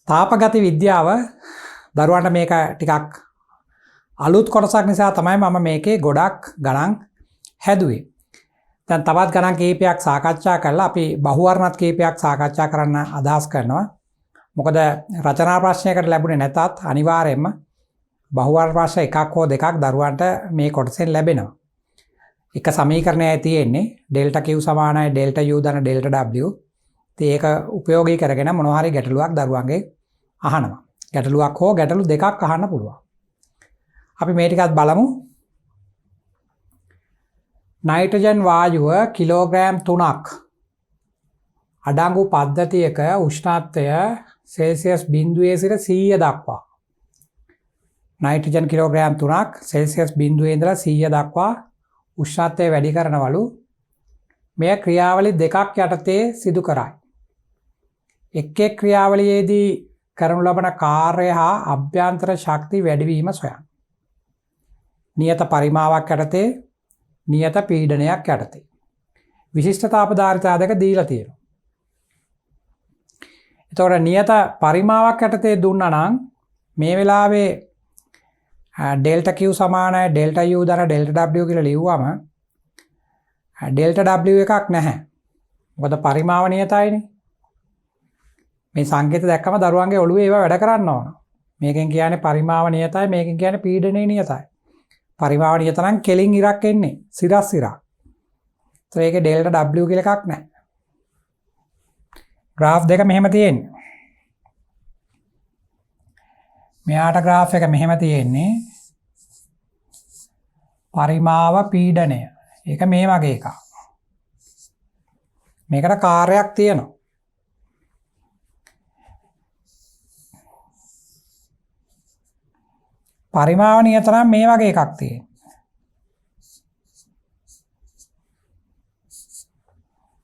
තාපගති විද්‍යාව දරුවන්ට මේක ටිකක් අලුත් කොටසක් නිසා තමයි මම මේකේ ගොඩක් ගණන් හැදුවේ. දැන් තවත් ගණන් කීපයක් සාකච්ඡා කරලා අපි බහුවර්ණත් කීපයක් සාකච්ඡා කරන්න අදහස් කරනවා. මොකද රචනා ප්‍රශ්නයකට ලැබුණේ නැතත් අනිවාර්යයෙන්ම බහුවර්ණ ප්‍රශ්න එකක් හෝ දෙකක් දරුවන්ට මේ කොටසෙන් ලැබෙනවා. එක සමීකරණයයි තියෙන්නේ ඩෙල්ටා Q සමානයි ඩෙල්ටා U ධන ඩෙල්ටා W. ඉතින් ඒක උපයෝගී කරගෙන මොනවා හරි ගැටලුවක් දරුවන්ගේ අහනවා. ගැටලුවක් හෝ ගැටලු දෙකක් අහන්න පුළුවන්. අපි මේ ටිකත් බලමු. නයිට්‍රජන් වායුව කිලෝග්‍රෑම් 3ක් අඩංගු පද්ධතියක උෂ්ණත්වය සෙල්සියස් 0 සිට 100 දක්වා. නයිට්‍රජන් කිලෝග්‍රෑම් 3ක් සෙල්සියස් 0 ඉඳලා 100 දක්වා උෂ්ණත්වය වැඩි කරනවලු. මෙය ක්‍රියාවලි දෙකක් යටතේ සිදු කරයි. එක් එක් ක්‍රියාවලියේදී කරනු ලබන කාර්ය හා අභ්‍යන්තර ශක්ති වැඩිවීම සොයන්න. නියත පරිමාවක් යටතේ නියත පීඩනයක් යටතේ. විශිෂ්ට තාපධාරිතා දෙක දීලා තියෙනවා. එතකොට නියත පරිමාවක් යටතේ දුන්නා නම් මේ වෙලාවේ ඩෙල්ටා Q සමානයි ඩෙල්ටා U ධන ඩෙල්ටා W කියලා ලියුවම ඩෙල්ටා W එකක් නැහැ. මොකද පරිමාව නියතයිනේ. මේ සංකේත දැක්කම දරුවන්ගේ ඔළුවේ ඒවා වැඩ කරන්න ඕන. මේකෙන් කියන්නේ පරිමාව නියතයි මේකෙන් කියන්නේ පීඩනය නියතයි. පරිමාව නියත නම් කෙලින් ඉරක් එන්නේ සිරස් ඉරක්. ඒතර ඒකේ ඩෙල්ටා W කියලා එකක් නැහැ. graph දෙක මෙහෙම තියෙන්නේ. මෙයාට graph එක මෙහෙම තියෙන්නේ. පරිමාව පීඩනය. ඒක මේ වගේ එකක්. මේකට කාර්යයක් තියෙනවා. පරිමාව නියත නම් මේ වගේ එකක් තියෙනවා.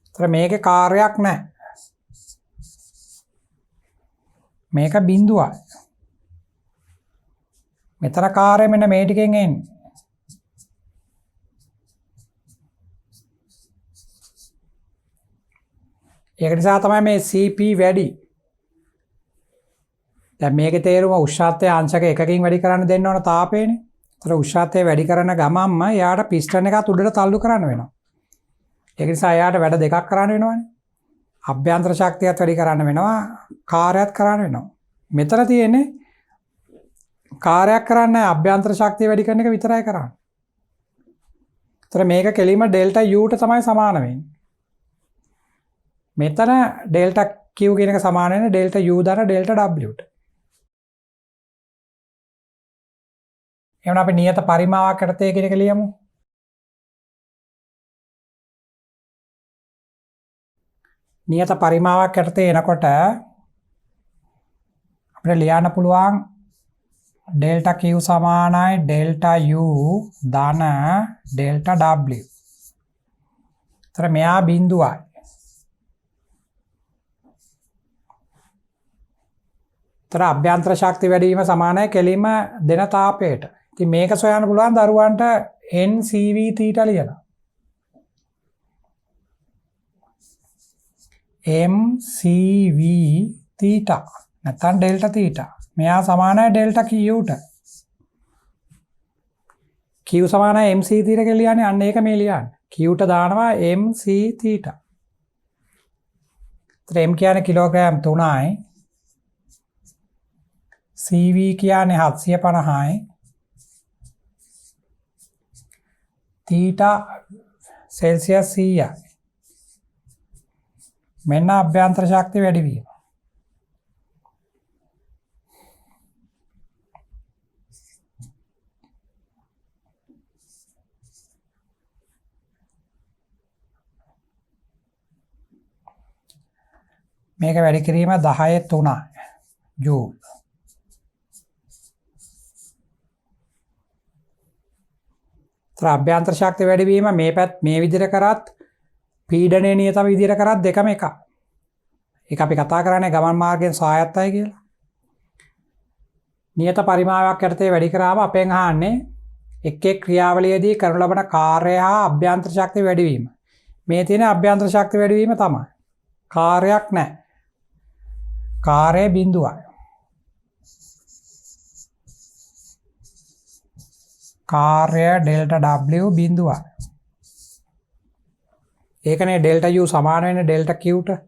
ඒතර මේකේ කාර්යයක් නැහැ. මේක බිඳුවයි. මෙතන කාර්යය මෙන්න මේ ටිකෙන් එන්නේ. ඒක නිසා තමයි මේ CP වැඩි. දැන් මේකේ තේරුම උෂ්ණත්වය අංශක එකකින් වැඩි කරන්න දෙන්න ඕන තාපයනේ. ඒතර උෂ්ණත්වය වැඩි කරන ගමන්ම එයාට පිස්ටන් එකත් උඩට තල්ලු කරන්න වෙනවා. ඒක නිසා එයාට වැඩ දෙකක් කරන්න වෙනවනේ. අභ්‍යන්තර ශක්තියත් වැඩි කරන්න වෙනවා, කාර්යයත් කරන්න වෙනවා. මෙතන තියෙන්නේ කාර්යයක් කරන්නේ අභ්‍යන්තර ශක්තිය වැඩි කරන එක විතරයි කරන්නේ. ඒතර මේක කෙලින්ම ඩෙල්ටා U ට තමයි සමාන වෙන්නේ. මෙතන ඩෙල්ටා Q කියන එක සමාන වෙන්නේ ඩෙල්ටා U ධන ඩෙල්ටා W ට. එහෙනම් අපි නියත පරිමාවක් යටතේ කියන එක ලියමු. නියත පරිමාවක් යටතේ එනකොට අපිට ලියන්න පුළුවන් ඩෙල්ටා Q සමානයි ඩෙල්ටා U ධන ඩෙල්ටා W. ඒතර මෙයා බිඳුවයි. ඒතර අභ්‍යන්තර ශක්තිය වැඩි වීම සමානයි කෙලින්ම දෙන තාපයට. ඉතින් මේක සොයන්න පුළුවන් දරුවන්ට NCV θ ලියලා. MCV θ නැත්නම් ඩෙල්ටා θ. මෙයා සමානයි ඩෙල්ටා Q ට. Q සමානයි MC θ කියලා ලියන්නේ අන්න ඒක මේ ලියන්නේ. Q ට දානවා MC θ. ඒතර M කියන්නේ කිලෝග්‍රෑම් 3යි. CV කියන්නේ 750යි. θ සෙල්සියස් 100යි. මෙන්න අභ්‍යන්තර ශක්තිය වැඩි වීම. මේක වැඩි කිරීම 10/3 ජූල්. අභ්‍යන්තර ශක්තිය වැඩි වීම මේ විදිහට කරත් පීඩනය නියත විදිහට කරත් දෙකම එකයි. ඒක අපි කතා කරන්නේ ගමන් මාර්ගයෙන් සායත්තයි කියලා. නියත පරිමාවක් යටතේ වැඩි කරාම අපෙන් අහන්නේ එක් එක් ක්‍රියාවලියේදී කරනු ලබන කාර්ය හා අභ්‍යන්තර ශක්තිය වැඩි වීම. මේ තියෙන අභ්‍යන්තර ශක්තිය වැඩි වීම තමයි. කාර්යයක් නැහැ. කාර්යය බිඳුවයි. කාර්ය ඩෙල්ටා W බිඳුවයි. ඒකනේ ඩෙල්ටා U සමාන වෙන්නේ ඩෙල්ටා Qට.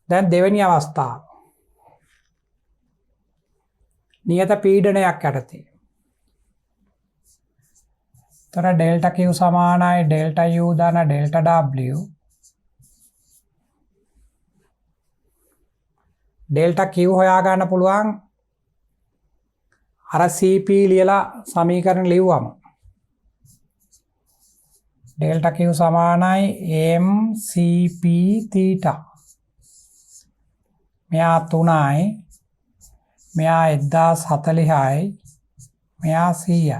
දැන් දෙවෙනි අවස්ථාව. නියත පීඩනයක් යටතේ. තර ඩෙල්ටා Q සමානයි ඩෙල්ටා U ධන ඩෙල්ටා W. ඩෙල්ටා Q හොයා ගන්න පුළුවන් අර CP ලියලා සමීකරණ ලියුවම. ඩෙල්ටා Q සමානයි mCp θ. මෙයා 3යි. මෙයා 1040යි. මෙයා 100යි.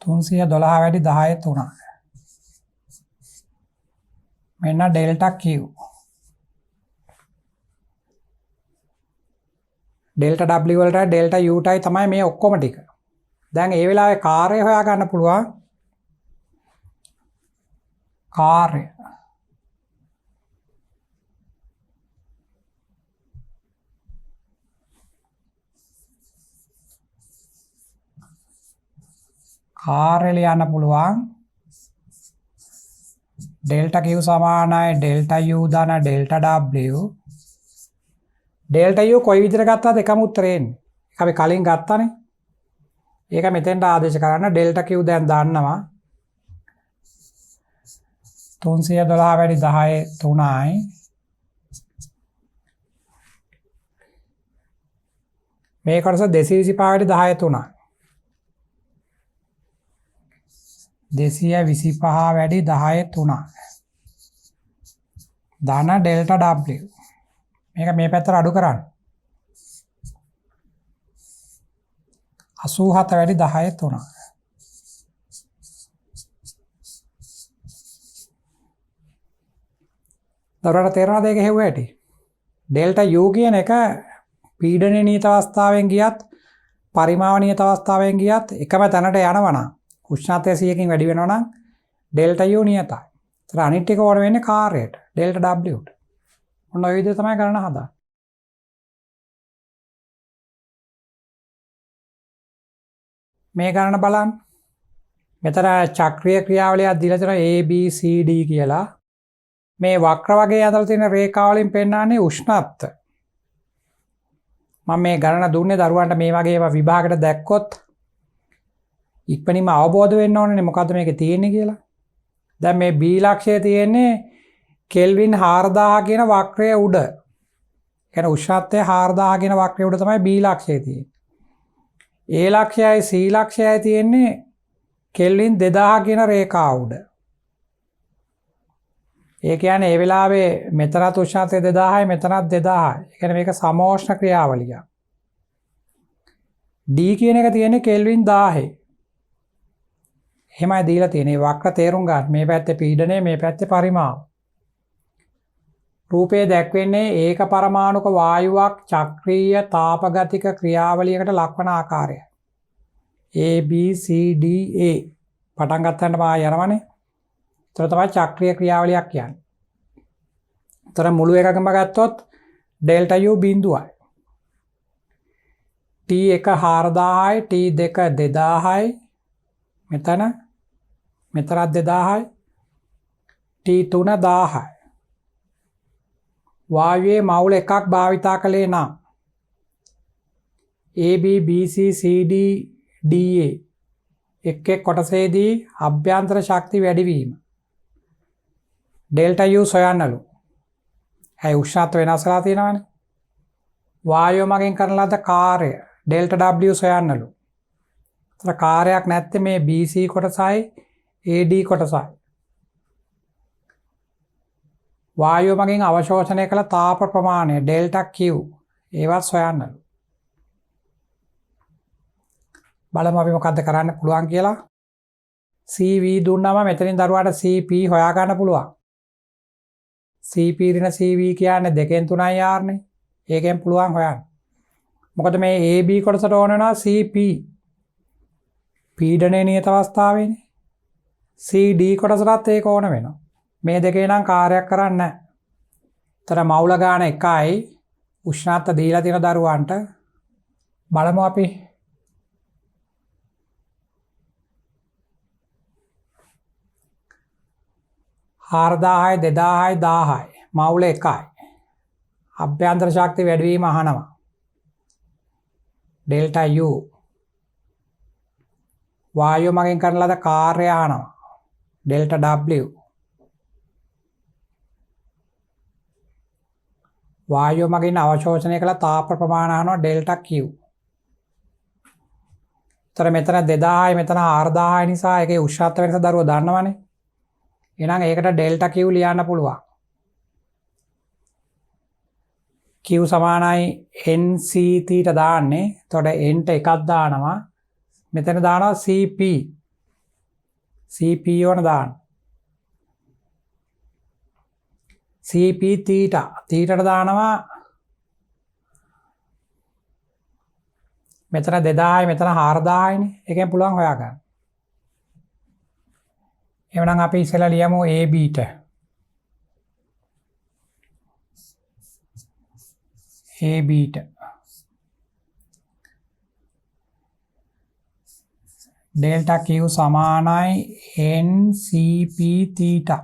තුන්සිය 12 වැඩි 10 3. මෙන්න ඩෙල්ටා Q. ඩෙල්ටා W වලට ඩෙල්ටා U ටයි තමයි මේ ඔක්කොම ටික. දැන් ඒ වෙලාවේ කාර්යය හොයා ගන්න පුළුවන්. කාර්ය ලියන්න පුළුවන් ඩෙල්ටා Q සමානයි ඩෙල්ටා U ධන ඩෙල්ටා W. ඩෙල්ටා U කොයි විදිහට ගත්තද එකම උත්තරේ එන්නේ. ඒක අපි කලින් ගත්තානේ. ඒක මෙතෙන්ට ආදේශ කරන්න ඩෙල්ටා Q දැන් දාන්නවා 312 වැඩි 10 3යි. මේ කොටස 225 වැඩි 10 3යි. 225 වැඩි 10 3යි. ධන ඩෙල්ටා W. මේක මේ පැත්තට අඩු කරන්න. 87 වැඩි 10 3යි. දරුවට තේරෙනවද ඒක හෙව්ව ඇටි? ඩෙල්ටා U කියන එක පීඩනයේ නියත අවස්ථාවෙන් ගියත් පරිමාව නියත අවස්ථාවෙන් ගියත් එකම තැනට යනවා නම් උෂ්ණත්වය 100කින් වැඩි වෙනවා නම් ඩෙල්ටා U නියතයි. ඒතර අනිත් එක ඕන වෙන්නේ කාර්යයට ඩෙල්ටා W ට. ඔන්න ඔය විදිහට තමයි ගණන හදාන්නේ. මේ ගණන බලන්න. මෙතන චක්‍රීය ක්‍රියාවලියක් දීලා තියෙනවා A B C D කියලා. මේ වක්‍ර වගේ ඇදලා තියෙන රේඛාවලින් පෙන්නන්නේ උෂ්ණත්ව. මම මේ ගණන දුන්නේ දරුවන්ට මේ වගේ ඒවා විභාගයට දැක්කොත් ඉක්මනින්ම අවබෝධ වෙන්න ඕනේ මොකද්ද මේකේ තියෙන්නේ කියලා. දැන් මේ B ලක්ෂය තියෙන්නේ කෙල්වින් 4000 කියන වක්‍රයේ උඩ. කියන්නේ උෂ්ණත්වය 4000 කියන වක්‍රයේ උඩ තමයි B ලක්ෂය තියෙන්නේ. A ලක්ෂයයි C ලක්ෂයයි තියෙන්නේ කෙල්වින් 2000 කියන රේඛාව උඩ. ඒ කියන්නේ ඒ වෙලාවේ මෙතනත් උෂ්ණත්වය 2000යි මෙතනත් 2000යි. ඒ කියන්නේ මේක සමෝෂ්ණ ක්‍රියාවලියක්. D කියන එක තියෙන්නේ කෙල්වින් 1000යි. එහෙමයි දීලා තියෙන්නේ. වක්‍ර තේරුම් ගන්න. මේ පැත්තේ පීඩනය මේ පැත්තේ පරිමාව. රූපයේ දැක්වෙන්නේ ඒක පරමාණුක වායුවක් චක්‍රීය තාපගතික ක්‍රියාවලියකට ලක්වන ආකාරයයි. A B C D A පටන් ගන්නට මා යනවනේ. ඒතර තමයි චක්‍රීය ක්‍රියාවලියක් කියන්නේ. ඒතර මුළු එකකම ගත්තොත් ඩෙල්ටා U බිඳුවයි. T1 4000යි T2 2000යි මෙතන මෙතරත් 2000යි T3 1000යි. වායුවේ මවුල එකක් භාවිතා කළේ නම් AB BC CD DA එක් කොටසේදී අභ්‍යන්තර ශක්ති වැඩිවීම ඩෙල්ටා U සොයන්නලු. ඇයි උෂ්ණත්ව වෙනස් වෙලා තියෙනවනේ. වායුව මගෙන් කරන ලද කාර්ය ඩෙල්ටා W සොයන්නලු. ඒතර කාර්යයක් නැත්තේ මේ BC කොටසයි AD කොටසයි. වායුව මගෙන් අවශෝෂණය කළ තාප ප්‍රමාණය ඩෙල්ටා Q ඒවත් සොයන්නලු. බලමු අපි මොකද්ද කරන්න පුළුවන් කියලා. CV දුන්නම මෙතනින් දරුවාට CP හොයා ගන්න පුළුවන්. CP ඍණ CV කියන්නේ 2න් 3යි R නේ. ඒකෙන් පුළුවන් හොයන්න. මොකද මේ AB කොටසට ඕන වෙනවා CP. පීඩනයේ නියත අවස්ථාවේනේ. CD කොටසටත් ඒක ඕන වෙනවා. මේ දෙකේ නම් කාර්යයක් කරන්නේ නැහැ. තර මවුල ගාන එකයි උෂ්ණත්ව දීලා තියෙන දරුවන්ට බලමු අපි. හාරදාහයි 2000යි 1000යි මවුල එකයි. අභ්‍යන්තර ශක්තිය වැඩිවීම අහනවා. ඩෙල්ටා U වායුව මගෙන් කරන ලද කාර්යය අහනවා. ඩෙල්ටා W වායුව මගින් අවශෝෂණය කළ තාප ප්‍රමාණය අහනවා. Delta Q. තර මෙතන 2000යි මෙතන 4000යි නිසා ඒකේ උෂ්ණත්ව වෙනස දරුවෝ දන්නවනේ. එහෙනම් ඒකට ඩෙල්ටා Q ලියන්න පුළුවන්. Q සමානයි NC θ දාන්නේ. එතකොට N ට එකක් දානවා. මෙතන දානවා CP. CP ඕන දාන්න. CP θ. θට දානවා. මෙතන 2000යි මෙතන 4000යිනේ. ඒකෙන් පුළුවන් හොයාගන්න. එහෙනම් අපි ඉස්සෙල්ලා ලියමු AB ට. AB ට ඩෙල්ටා Q සමානයි NCP θ.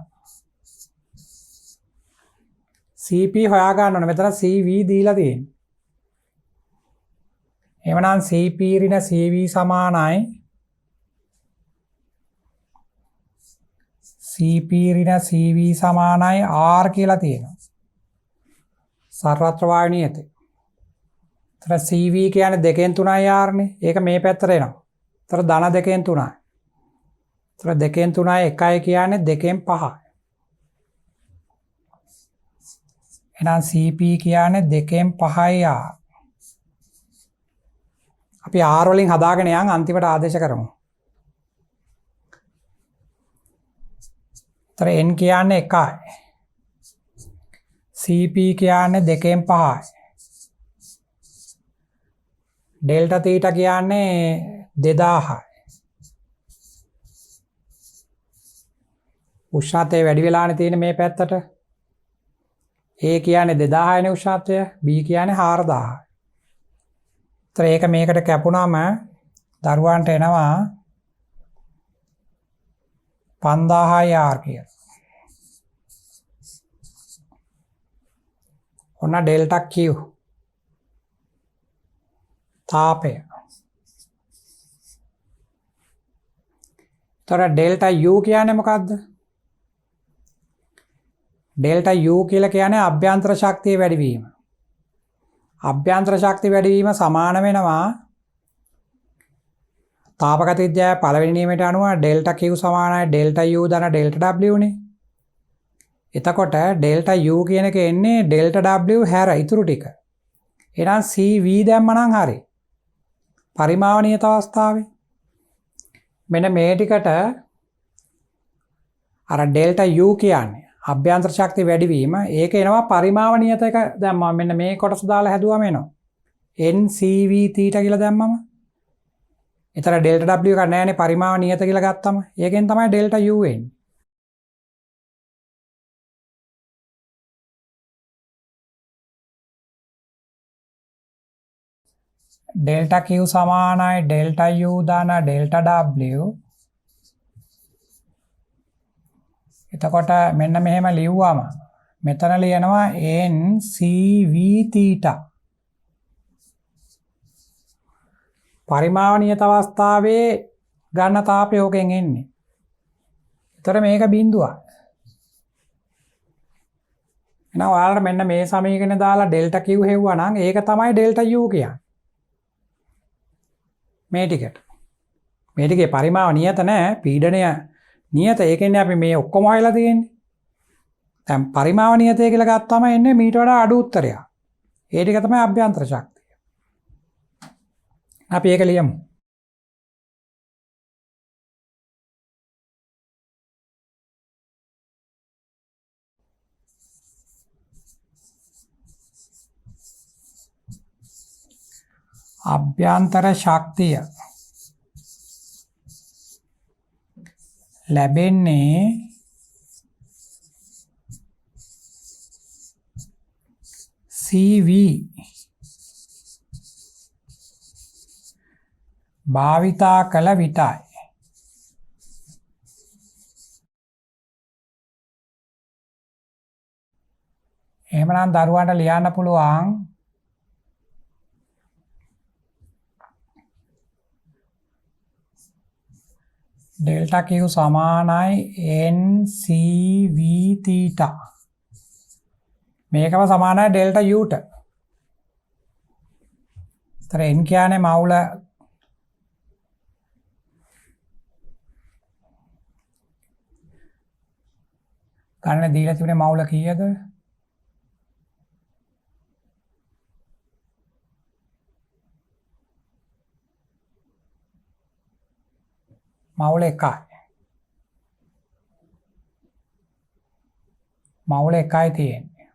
CP හොයා ගන්න ඕනේ. මෙතන CV දීලා තියෙන්නේ. එහෙනම් CP ඍණ CV සමානයි CP ඍණ CV සමානයි R කියලා තියෙනවා. සර්වත්‍ර වායු නියතය. එතන CV කියන්නේ 2න් 3යි R නේ. ඒක මේ පැත්තට එනවා. එතන ධන 2න් 3යි. එතන 2න් 3යි 1යි කියන්නේ 2න් 5යි. එහෙනම් CP කියන්නේ 2න් 5යි R. අපි R වලින් හදාගෙන යන් අන්තිමට ආදේශ කරමු. එතන N කියන්නේ 1යි. CP කියන්නේ 2න් 5යි. ඩෙල්ටා θ කියන්නේ 2000යි. උෂ්ණත්වය වැඩි වෙලානේ තියෙන්නේ මේ පැත්තට. A කියන්නේ 2000යි නේ උෂ්ණත්වය. B කියන්නේ 4000යි. ඒතර ඒක මේකට කැපුණාම දරුවන්ට එනවා 5000යි R කියලා. ඔන්න ඩෙල්ටා Q තාපය. තොර ඩෙල්ටා U කියන්නේ මොකක්ද? ඩෙල්ටා U කියලා කියන්නේ අභ්‍යන්තර ශක්තිය වැඩිවීම. අභ්‍යන්තර ශක්තිය වැඩිවීම සමාන වෙනවා තාපගත විද්‍යාවේ පළවෙනි නියමයට අනුව ඩෙල්ටා Q සමානයි ඩෙල්ටා U ධන ඩෙල්ටා W නේ. එතකොට ඩෙල්ටා U කියන එක එන්නේ ඩෙල්ටා W හැර ඉතුරු ටික. එහෙනම් CV දැම්ම නම් හරි. පරිමාවණීයත අවස්ථාවේ මෙන්න මේ ටිකට අර ඩෙල්ටා U කියන්නේ අභ්‍යන්තර ශක්තිය වැඩිවීම. ඒක එනවා පරිමාවණීයත එක දැම්මම මෙන්න මේ කොටස දාලා හැදුවම එනවා NCV θ කියලා දැම්මම. එතන ඩෙල්ටා W එක නැහැනේ පරිමාවණීයත කියලා ගත්තම. ඒකෙන් තමයි ඩෙල්ටා U එන්නේ. ඩෙල්ටා Q සමානයි ඩෙල්ටා U දාන ඩෙල්ටා W. එතකොට මෙන්න මෙහෙම ලිව්වම මෙතන ලියනවා NCV θ. පරිමාවණීයත අවස්ථාවේ ගන්න තාපය ඕකෙන් එන්නේ. එතකොට මේක බිඳුවක්. එහෙනම් ඔයාලට මෙන්න මේ සමීකරණය දාලා ඩෙල්ටා Q හෙව්වා නම් ඒක තමයි ඩෙල්ටා U කියන්නේ. මේ ටිකට. මේ ටිකේ පරිමාව නියත නැහැ, පීඩනය නියත. ඒකෙන්නේ අපි මේ ඔක්කොම හොයලා තියෙන්නේ. දැන් පරිමාව නියතය කියලා ගත්තාම එන්නේ මීට වඩා අඩු උත්තරයක්. ඒ ටික තමයි අභ්‍යන්තර ශක්තිය. අපි ඒක ලියමු. අභ්‍යන්තර ශක්තිය ලැබෙන්නේ CV භාවිතා කළ විටයි. එහෙමනම් දරුවන්ට ලියන්න පුළුවන් ඩෙල්ටා Q සමානයි NCV θ. මේකම සමානයි ඩෙල්ටා Uට. ඒතර n කියන්නේ මවුල ගණන දීලා තිබුණේ මවුල කීයද? මවුල 1යි. මවුල 1යි තියෙන්නේ.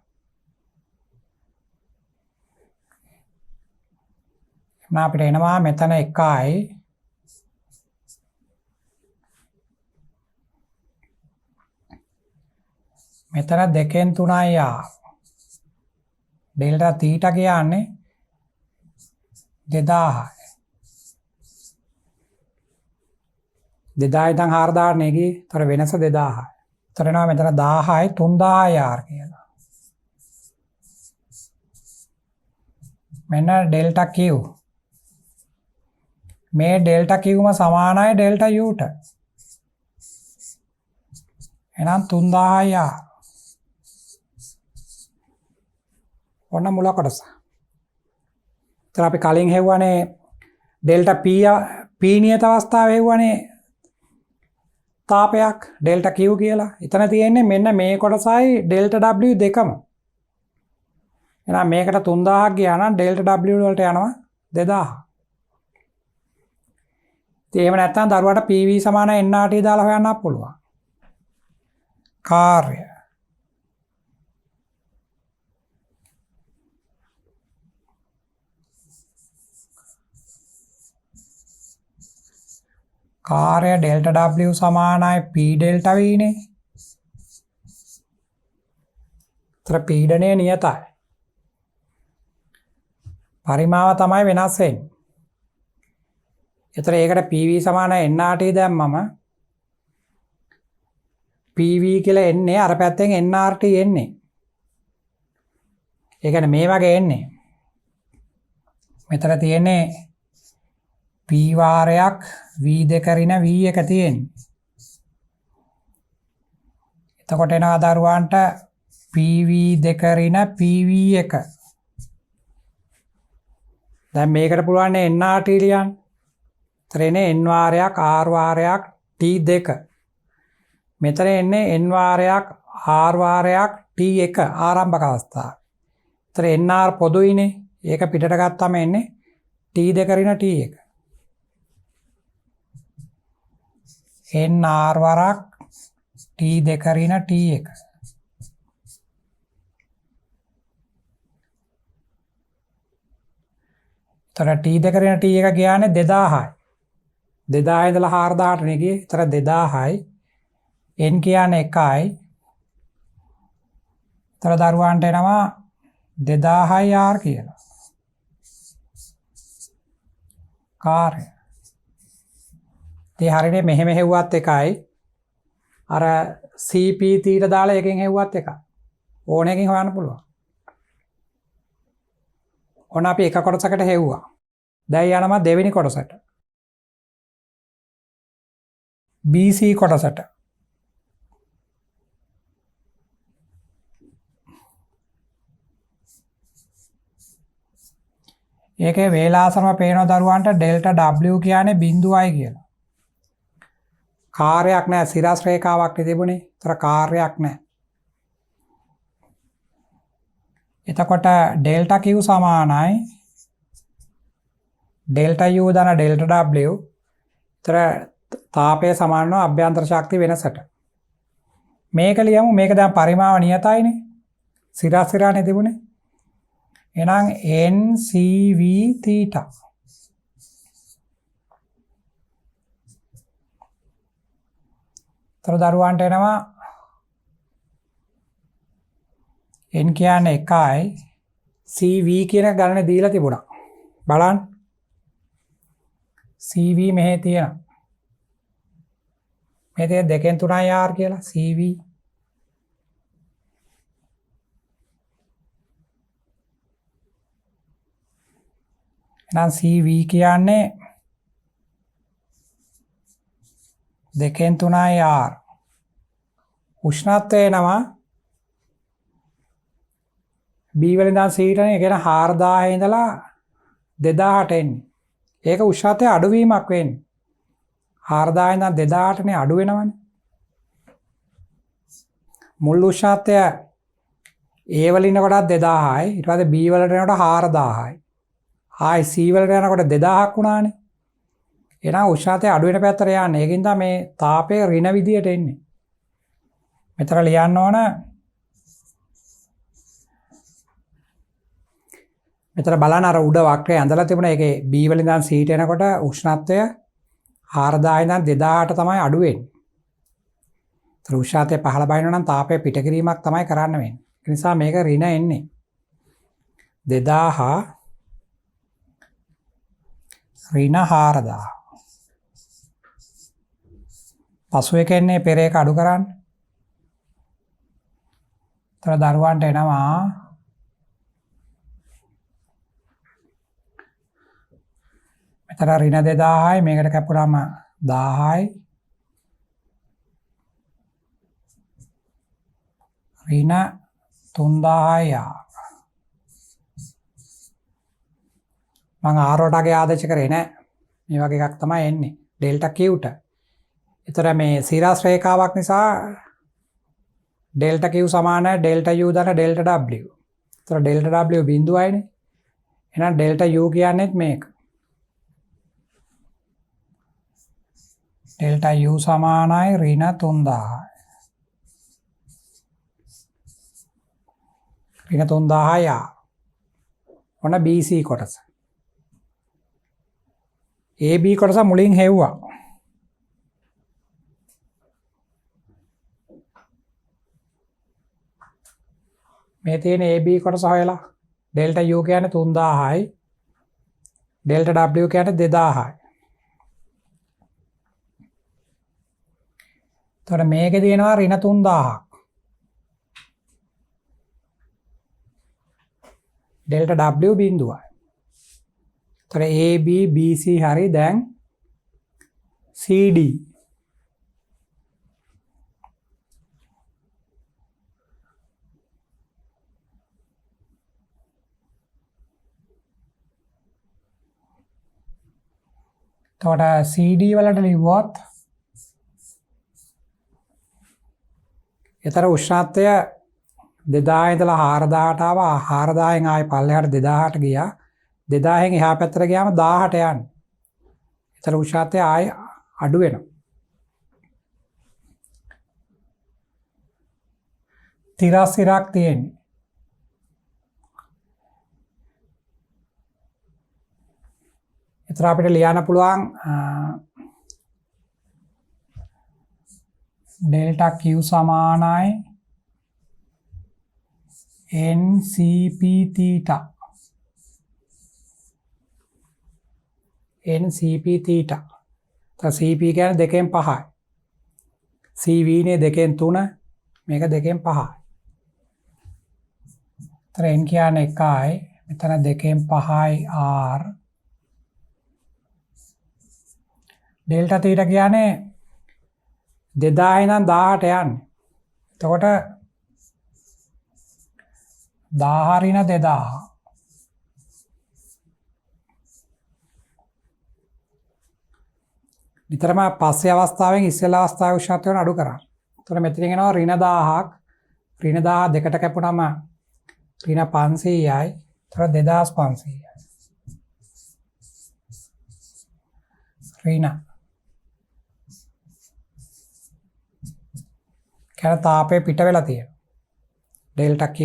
එහෙනම් අපිට එනවා මෙතන 1යි. මෙතන 2න් 3යි R. ඩෙල්ටා θ කියන්නේ 2000යි. 2000 ඉඳන් 4000 නෙගී. ඒතර වෙනස 2000යි. ඒතර එනවා මෙතන 1000යි 3000යි R කියලා. මෙන්න ඩෙල්ටා Q. මේ ඩෙල්ටා Qම සමානයි ඩෙල්ටා Uට. එහෙනම් 3000යි R. ඔන්න මුල කොටස. ඒතර අපි කලින් හෙව්වනේ ඩෙල්ටා P නියත අවස්ථාවේ හෙව්වනේ තාපයක් ඩෙල්ටා Q කියලා. එතන තියෙන්නේ මෙන්න මේ කොටසයි ඩෙල්ටා W දෙකම. එහෙනම් මේකට 3000ක් ගියා නම් ඩෙල්ටා W වලට යනවා 2000. ඉතින් එහෙම නැත්නම් දරුවාට PV සමාන NRT දාලා හොයන්නත් පුළුවන්. කාර්ය කාර්ය ඩෙල්ටා W සමානයි P ඩෙල්ටා V නේ. ඒතර පීඩනය නියතයි. පරිමාව තමයි වෙනස් වෙන්නේ. ඒතර ඒකට PV සමාන NRT දැම්මම PV කියලා එන්නේ අර පැත්තෙන් NRT එන්නේ. ඒ කියන්නේ මේ වගේ එන්නේ. මෙතන තියෙන්නේ P වාරයක් V2 ඍණ V1 තියෙන්නේ. එතකොට එනවා දරුවන්ට PV2 ඍණ PV1. දැන් මේකට පුළුවන් NRT ලියන්න. එතන N වාරයක් R වාරයක් T2. මෙතන එන්නේ N වාරයක් R වාරයක් T1 ආරම්භක අවස්ථාව. එතන NR පොදුයිනේ. ඒක පිටට ගත්තාම එන්නේ T2 ඍණ T1. NR වරක් T2 ඍණ T1. එතන T2 ඍණ T1 කියන්නේ 2000යි. 2000 ඉඳලා 4000ට නේ ගියේ. එතන 2000යි. N කියන්නේ 1යි. එතන දරුවන්ට එනවා 2000යි R කියලා. කාර්ය. ඒ හරිනේ මෙහෙම හෙව්වත් එකයි. අර CP තීර දාලා එකෙන් හෙව්වත් එකයි. ඕන එකකින් හොයන්න පුළුවන්. ඔන්න අපි එක කොටසකට හෙව්වා. දැන් යනවා දෙවෙනි කොටසට. BC කොටසට. ඒකේ වේලාසම පේන දරුවන්ට ඩෙල්ටා W කියන්නේ 0යි කියලා. කාර්යයක් නැහැ, සිරස් රේඛාවක් තිබුණේ. ඒතර කාර්යයක් නැහැ. එතකොට ඩෙල්ටා Q සමානයි ඩෙල්ටා U දන ඩෙල්ටා W. ඒතර තාපය සමානව අභ්‍යන්තර ශක්තිය වෙනසට. මේක ලියමු. මේක දැන් පරිමාව නියතයිනේ. සිරස් සිරානේ තිබුණේ. එහෙනම් NCV θ. තර දරුවන්ට එනවා N කියන්නේ 1යි CV කියන ගණනේ දීලා තිබුණා. බලන්න. CV මෙහෙ තියෙනවා. මේ තියෙන 2න් 3යි R කියලා CV. එහෙනම් CV කියන්නේ 2න් 3යි R. උෂ්ණත්වය නම B වලින් ඉඳන් C ට නේ. ඒ කියන්නේ 4000 ඉඳලා 2000ට එන්නේ. ඒක උෂ්ණත්වය අඩුවීමක් වෙන්නේ. 4000 ඉඳන් 2000ට නේ අඩු වෙනවනේ. මුල් උෂ්ණත්වය A වලින් කොටත් 2000යි. ඊට පස්සේ B වලට යනකොට 4000යි. ආයි C වලට යනකොට 2000ක් වුණානේ. එහෙනම් උෂ්ණත්වය අඩු වෙන පැත්තට යන්නේ. ඒකින් තමයි මේ තාපය ඍණ විදියට එන්නේ. මෙතන ලියන්න ඕන මෙතන බලන්න අර උඩ වක්‍රය ඇඳලා තිබුණා. ඒකේ B වලින් ඉඳන් C ට එනකොට උෂ්ණත්වය 4000 ඉඳන් 2000ට තමයි අඩු වෙන්නේ. ඒතර උෂ්ණත්වය පහළ බහිනවා නම් තාපය පිටකිරීමක් තමයි කරන්න වෙන්නේ. ඒ නිසා මේක ඍණ එන්නේ. 2000 ඍණ 4000. පසු එක එන්නේ පෙර එක අඩු කරන්න. ඒතර දරුවන්ට එනවා මෙතන ඍණ 2000යි මේකට කැපුවාම 1000යි ඍණ 3000යි මම ආරෝටගේ ආදේශ කරේ නෑ. මේ වගේ එකක් තමයි එන්නේ ඩෙල්ටා Qට. ඒතර මේ සිරස් රේඛාවක් නිසා ඩෙල්ටා Q සමානයි ඩෙල්ටා U දන ඩෙල්ටා W. ඒතර ඩෙල්ටා W බිඳුවයිනේ. එහෙනම් ඩෙල්ටා U කියන්නේත් මේක. ඩෙල්ටා U සමානයි ඍණ 3000යි. ඍණ 3000යි ඔන්න BC කොටස. AB කොටස මුලින් හෙව්වා. මේ තියෙන AB කොටස හොයලා ඩෙල්ටා U කියන්නේ 3000යි ඩෙල්ටා W කියන්නේ 2000යි. එතකොට මේකේ තියෙනවා ඍණ 3000ක්. Delta W බිඳුවයි. එතකොට AB BC හරි දැන් CD එතකොට CD වලට ලිව්වොත් ඊතර උෂ්ණත්වය 2000 ඉඳලා 4000ට ආවා. 4000න් ආයි පල්ලෙහාට 2000ට ගියා. 2000න් එහා පැත්තට ගියාම 1000ට යන්නේ. ඊතර උෂ්ණත්වය ආයි අඩු වෙනවා. තිරස්සිරක් තියෙන්නේ. ඊතර අපිට ලියන්න පුළුවන් ඩෙල්ටා Q සමානයි NCP theta. NCP theta. तो CP කියන්නේ 2න් 5යි. CV නේ 2න් 3. මේක 2න් 5යි. ඒතර N කියන්නේ 1යි. මෙතන 2න් 5යි R. ඩෙල්ටා theta කියන්නේ 2000 ඉඳන් 1000ට යන්නේ. එතකොට 1000 ඍණ 2000. නිතරම පස්සේ අවස්ථාවෙන් ඉස්සෙල්ලා අවස්ථාවේ උෂ්ණත්වය අඩු කරා. එතකොට මෙතනින් එනවා ඍණ 1000ක්. ඍණ 1000 දෙකට කැපුණාම ඍණ 500යි. එතකොට 2500යි. ඍණ කියන තාපය පිට වෙලා තියෙනවා. Delta Q.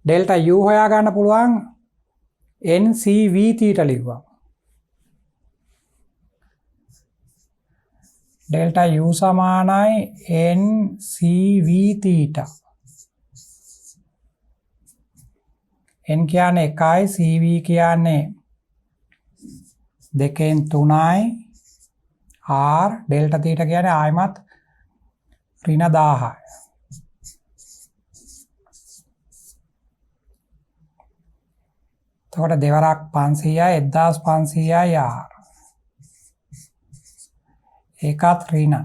ඩෙල්ටා U හොයා ගන්න පුළුවන් NCV theta ලිව්වා. ඩෙල්ටා U සමානයි NCV theta. n කියන්නේ 1යි cv කියන්නේ 2න් 3යි r ඩෙල්ටා තීටා කියන්නේ ආයමත් ඍණ 1000යි. එතකොට දෙවරක් 500යි 1500යි r. ඒකත් ඍණ.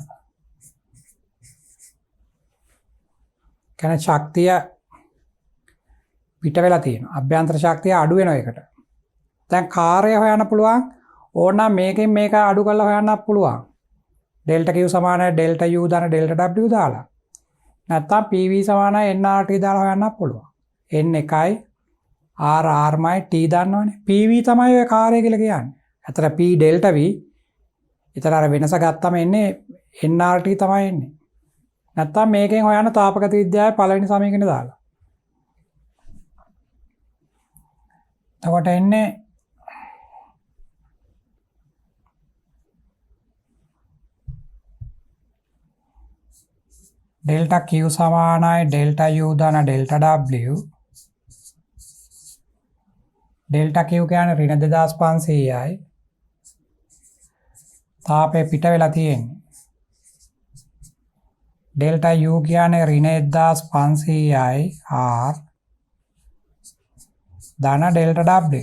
කියන්නේ ශක්තිය පිට වෙලා තියෙනවා. අභ්‍යන්තර ශක්තිය අඩු වෙනවා ඒකට. දැන් කාර්යය හොයන්න පුළුවන්. ඕනනම් මේකෙන් මේක අඩු කරලා හොයන්නත් පුළුවන්. ඩෙල්ටා Q සමානයි ඩෙල්ටා U දාන ඩෙල්ටා W දාලා. නැත්තම් PV සමානයි nRT දාලා හොයන්නත් පුළුවන්. n 1යි r rමයි t දන්නවනේ. PV තමයි ඔය කාර්යය කියලා කියන්නේ. අතර P ඩෙල්ටා V. ඊතර අර වෙනස ගත්තම එන්නේ nRT තමයි එන්නේ. නැත්තම් මේකෙන් හොයන්න තාපගත විද්‍යාවේ පළවෙනි සමීකරණය දාලා. එතකොට එන්නේ ඩෙල්ටා Q සමානයි ඩෙල්ටා U දාන ඩෙල්ටා W. ඩෙල්ටා Q කියන්නේ ඍණ 2500යි. තාපේ පිට වෙලා තියෙන්නේ. ඩෙල්ටා U කියන්නේ ඍණ 1500යි R දාන ඩෙල්ටා W.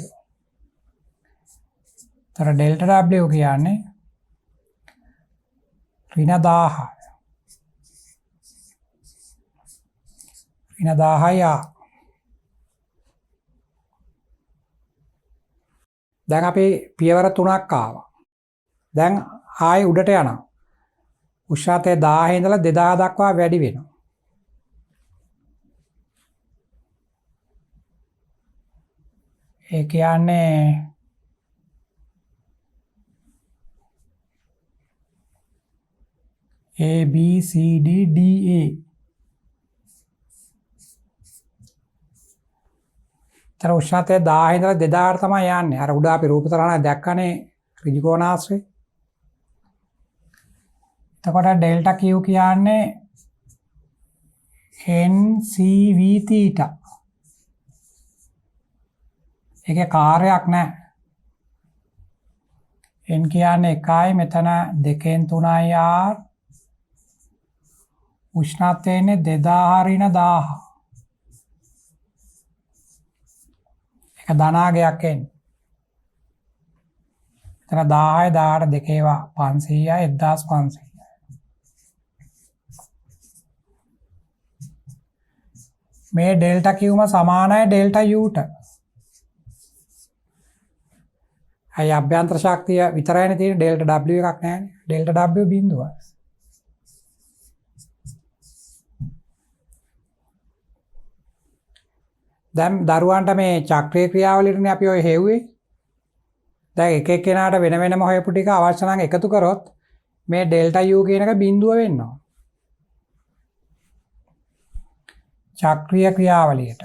තර ඩෙල්ටා W කියන්නේ ඍණ 1000යි. ඍණ 1000යි R. දැන් අපි පියවර 3ක් ආවා. දැන් ආයෙ උඩට යනවා. උෂ්ණත්වය 1000 ඉඳලා 2000 දක්වා වැඩි වෙනවා. ඒ කියන්නේ A B C D D A. තර උෂ්ණත්වය 1000 ඉඳලා 2000ට තමයි යන්නේ. අර උඩ අපි රූප තරණ දැක්කනේ ඍජු කෝණාශ්‍රය. එතකොට ඩෙල්ටා Q කියන්නේ NCV θ. ඒකේ කාර්යයක් නැහැ. n කියන්නේ 1යි මෙතන 2න් 3යි r. උෂ්ණත්වය එන්නේ 2000 ඍණ 1000. ඒක ධනාගයක් එන්නේ. එතන 10යි 10ට දෙකේවා 500යි 1500. මේ ඩෙල්ටා Qම සමානයි ඩෙල්ටා Uට. අය අභ්‍යන්තර ශක්තිය විතරයිනේ තියෙන්නේ ඩෙල්ටා W එකක් නැහැනේ. Delta W බිඳුවයි. දැන් දරුවන්ට මේ චක්‍රීය ක්‍රියාවලියනේ අපි ඔය හෙව්වේ. දැන් එක එක්කෙනාට වෙන වෙනම හොයපු ටික අවශ්‍ය නම් එකතු කරොත් මේ ඩෙල්ටා U කියන එක බිඳුව වෙනවා. චක්‍රීය ක්‍රියාවලියට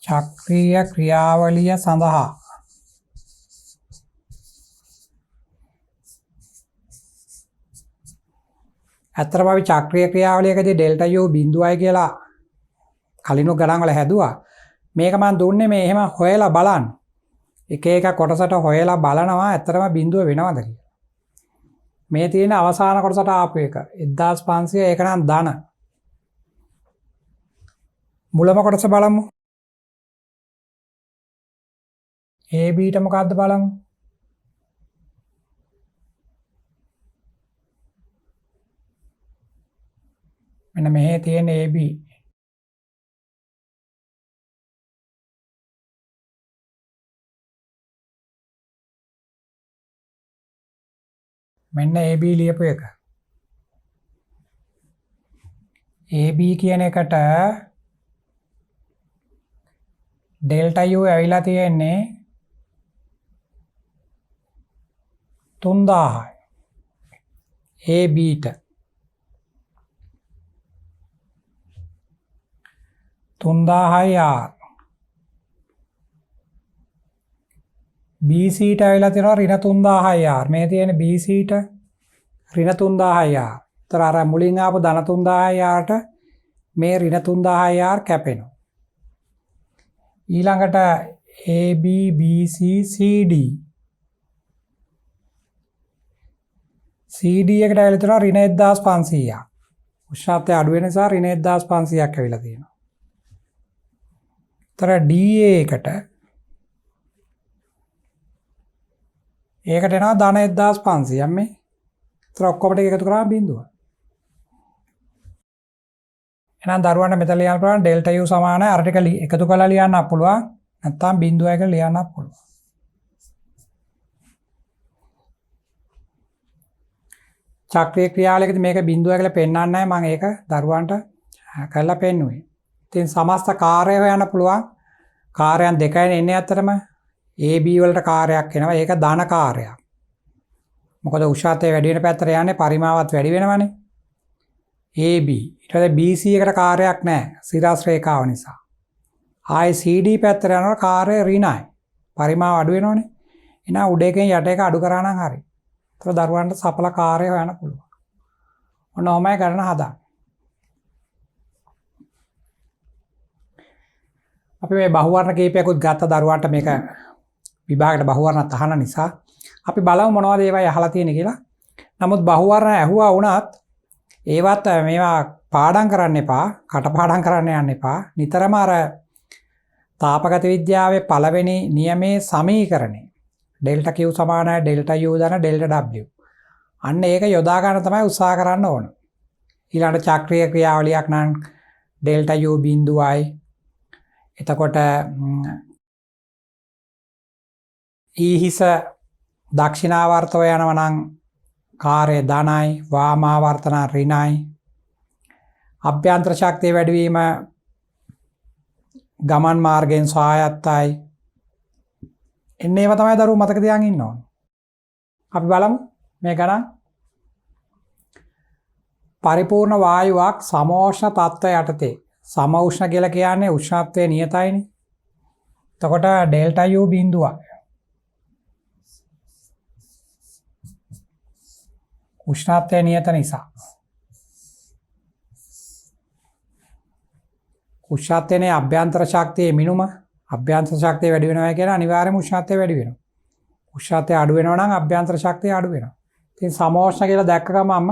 චක්‍රීය ක්‍රියාවලිය සඳහා ඇත්තටම අපි චක්‍රීය ක්‍රියාවලියකදී ඩෙල්ටා U බිඳුවයි කියලා කලිනු ගණන් වල හැදුවා. මේක මම දුන්නේ මේ එහෙම හොයලා බලන්න. එක එක කොටසට හොයලා බලනවා ඇත්තටම බිඳුව වෙනවද කියලා. මේ තියෙන අවසාන කොටසට ආපු එක 1500 ඒක නම් ධන. මුලම කොටස බලමු. AB ට මොකද්ද බලමු. මෙන්න මෙහෙ තියෙන AB. මෙන්න AB ලියපු එක. AB කියන එකට ඩෙල්ටා U ඇවිල්ලා තියෙන්නේ 3000යි. AB ට 3000යි R. BC ට ඇවිල්ලා තියෙනවා ඍණ 3000යි R. මේ තියෙන BC ට ඍණ 3000යි R. ඒතර අර මුලින් ආපු ධන 3000ට මේ ඍණ 3000 කැපෙනවා. ඊළඟට AB BC CD CD එකට ඇවිල්ලා තියෙනවා ඍණ 1500ක්. උෂ්ණත්වය අඩු වෙන නිසා ඍණ 1500ක් ඇවිල්ලා තියෙනවා. ඒතර DA එකට ඒකට එනවා ධන 1500 මේ. ඒතර ඔක්කොම ටික එකතු කරාම බිඳුව. එහෙනම් දරුවන්ට මෙතන ලියන්න පුළුවන් ඩෙල්ටා U සමානයි අර ටික එකතු කරලා ලියන්නත් පුළුවන්. නැත්නම් බිඳුවයි කියලා ලියන්නත් පුළුවන්. චක්‍රීය ක්‍රියාවලියකදී මේක බිඳුවයි කියලා පෙන්වන්නේ නැහැ. මම ඒක දරුවන්ට කරලා පෙන්නුවේ. ඉතින් සමස්ත කාර්යය හොයන්න පුළුවන්. කාර්යයන් දෙකයි එන්නේ අතරම AB වලට කාර්යයක් එනවා. ඒක ධන කාර්යයක්. මොකද උෂ්ණත්වය වැඩි වෙන පැත්තට යන්නේ පරිමාවත් වැඩි වෙනවනේ. AB ඊට පස්සේ BC එකට කාර්යයක් නැහැ. සිරස් රේඛාව නිසා. ආයි CD පැත්තට යනකොට කාර්ය ඍණයි. පරිමාව අඩු වෙනවනේ. එහෙනම් උඩ එකෙන් යට එක අඩු කරා නම් හරි. ඒතර දරුවන්ට සඵල කාර්ය හොයන්න පුළුවන්. ඔන්න ඔහමයි කරන්න හදා. අපි මේ බහුවර්ණ කීපයක්වත් ගත්ත දරුවන්ට මේක විභාගයට බහුවර්ණ තහන නිසා අපි බලමු මොනවද ඒවයි අහලා තියෙන්නේ කියලා. නමුත් බහුවර්ණ ඇහුවා වුණත් ඒවත් මේවා පාඩම් කරන්න එපා, කටපාඩම් කරන්න යන්න එපා. නිතරම අර තාපගත විද්‍යාවේ පළවෙනි නියමයේ සමීකරණය ඩෙල්ටා Q සමානයි ඩෙල්ටා U ධන ඩෙල්ටා W. අන්න ඒක යොදා ගන්න තමයි උත්සාහ කරන්න ඕන. ඊළඟට චක්‍රීය ක්‍රියාවලියක් නම් ඩෙල්ටා U බිඳුවයි. එතකොට ඊහිස දක්ෂිනාවර්තව යනවා නම් කාර්ය ධනයි වාමාවර්තන ඍණයි. අභ්‍යන්තර ශක්තිය වැඩිවීම ගමන් මාර්ගයෙන් සායත්තයි. එන්නේ ඒවා තමයි දරුවෝ මතක තියාගෙන ඉන්න ඕන. අපි බලමු මේ ගණන්. පරිපූර්ණ වායුවක් සමෝෂ්ණ තත්ත්වය යටතේ සම උෂ්ණ කියලා කියන්නේ උෂ්ණත්වයේ නියතයිනේ. එතකොට ඩෙල්ටා U බිඳුවයි. උෂ්ණත්වය නියත නිසා. උෂ්ණත්වයේ අභ්‍යන්තර ශක්තියේ මිනුම අභ්‍යන්තර ශක්තිය වැඩි වෙනවා කියන අනිවාර්යයෙන්ම උෂ්ණත්වය වැඩි වෙනවා. උෂ්ණත්වය අඩු වෙනවා නම් අභ්‍යන්තර ශක්තිය අඩු වෙනවා. ඉතින් සමෝෂ්ණ කියලා දැක්ක ගමන්ම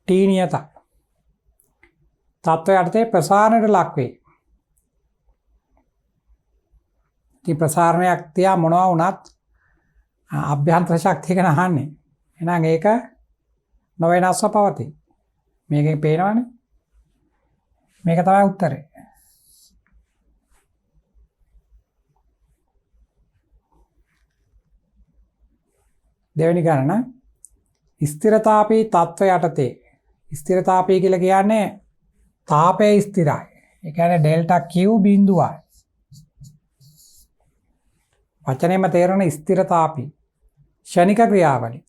T නියතයි. තත්ත්වය යටතේ ප්‍රසාරණයට ලක් වේ. ඉතින් ප්‍රසාරණයක් තියා මොනවා වුණත් අභ්‍යන්තර ශක්තිය ගැන අහන්නේ. එහෙනම් ඒක නොවෙනස්ව පවතී. මේකෙන් පේනවනේ. මේක තමයි උත්තරේ. දෙවෙනි ගණන ස්ථිරතාපී තත්ත්වය යටතේ ස්ථිරතාපී කියලා කියන්නේ තාපය ස්ථිරයි. ඒ කියන්නේ ඩෙල්ටා Q බිඳුවයි. වචනේම තේරෙන ස්ථිරතාපී ෂණික ක්‍රියාවලිය.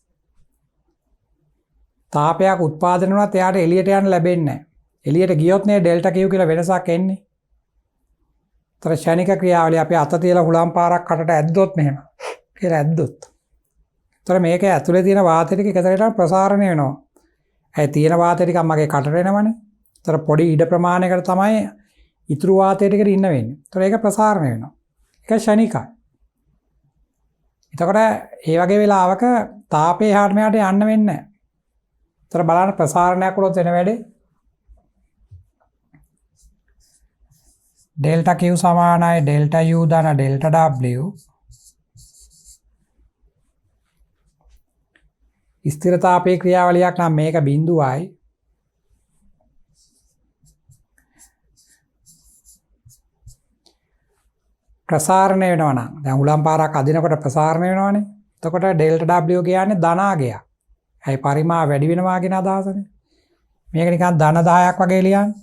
තාපයක් උත්පාදනය වුණත් එයාට එළියට යන්න ලැබෙන්නේ නැහැ. එළියට ගියොත් නේ ඩෙල්ටා Q කියලා වෙනසක් එන්නේ. තර ෂණික ක්‍රියාවලිය අපි අත තියලා හුලම් පාරක් කටට ඇද්දොත් මෙහෙම කියලා ඇද්දොත්. තර මේක ඇතුලේ තියෙන වාතය ටික එකතරට ප්‍රසාරණය වෙනවා. ඒ තියෙන වාතය ටික මගේ කටට එනවනේ. තර පොඩි ඉඩ ප්‍රමාණයකට තමයි ඉතුරු වාතය ටිකට ඉන්න වෙන්නේ. තර ඒක ප්‍රසාරණය වෙනවා. ඒක ෂණිකයි. එතකොට ඒ වගේ වෙලාවක තාපේ එහාට මෙහාට යන්න වෙන්නේ නැහැ. තර බලන්න ප්‍රසාරණයක් වුණොත් වෙන වැඩේ ඩෙල්ටා Q සමානයි ඩෙල්ටා U ධන ඩෙල්ටා W. ස්ථිරතාපේ ක්‍රියාවලියක් නම් මේක බිඳුවයි. ප්‍රසාරණය වෙනවා නම් දැන් හුලම් පාරක් අදිනකොට ප්‍රසාරණය වෙනවනේ. එතකොට ඩෙල්ටා W කියන්නේ ධනාගයක්. ඇයි පරිමාව වැඩි වෙනවා කියන අදහසනේ. මේක නිකන් ධන 10ක් වගේ ලියන්න.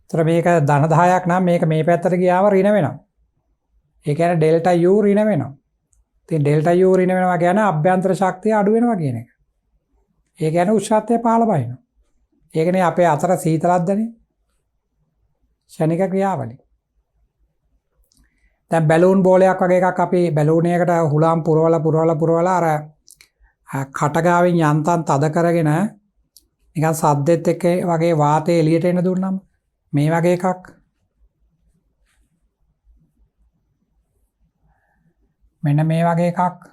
ඒතර මේක ධන 10ක් නම් මේක මේ පැත්තට ගියාම ඍණ වෙනවා. ඒ කියන්නේ ඩෙල්ටා U ඍණ වෙනවා. ඉතින් ඩෙල්ටා U ඍණ වෙනවා කියන්නේ අභ්‍යන්තර ශක්තිය අඩු වෙනවා කියන එක. ඒ කියන්නේ උෂ්ණත්වය පහළ බහිනවා. ඒකනේ අපේ අතර සීතලක්දනේ. ෂණික ක්‍රියාවලිය. දැන් බැලූන් බෝලයක් වගේ එකක් අපි බැලූනයකට හුලම් පුරවලා අර කටගාවෙන් යන්තම් තද කරගෙන නිකන් සද්දෙත් එක්ක වගේ වාතය එළියට එන දුන්නම් මේ වගේ එකක් මෙන්න මේ වගේ එකක්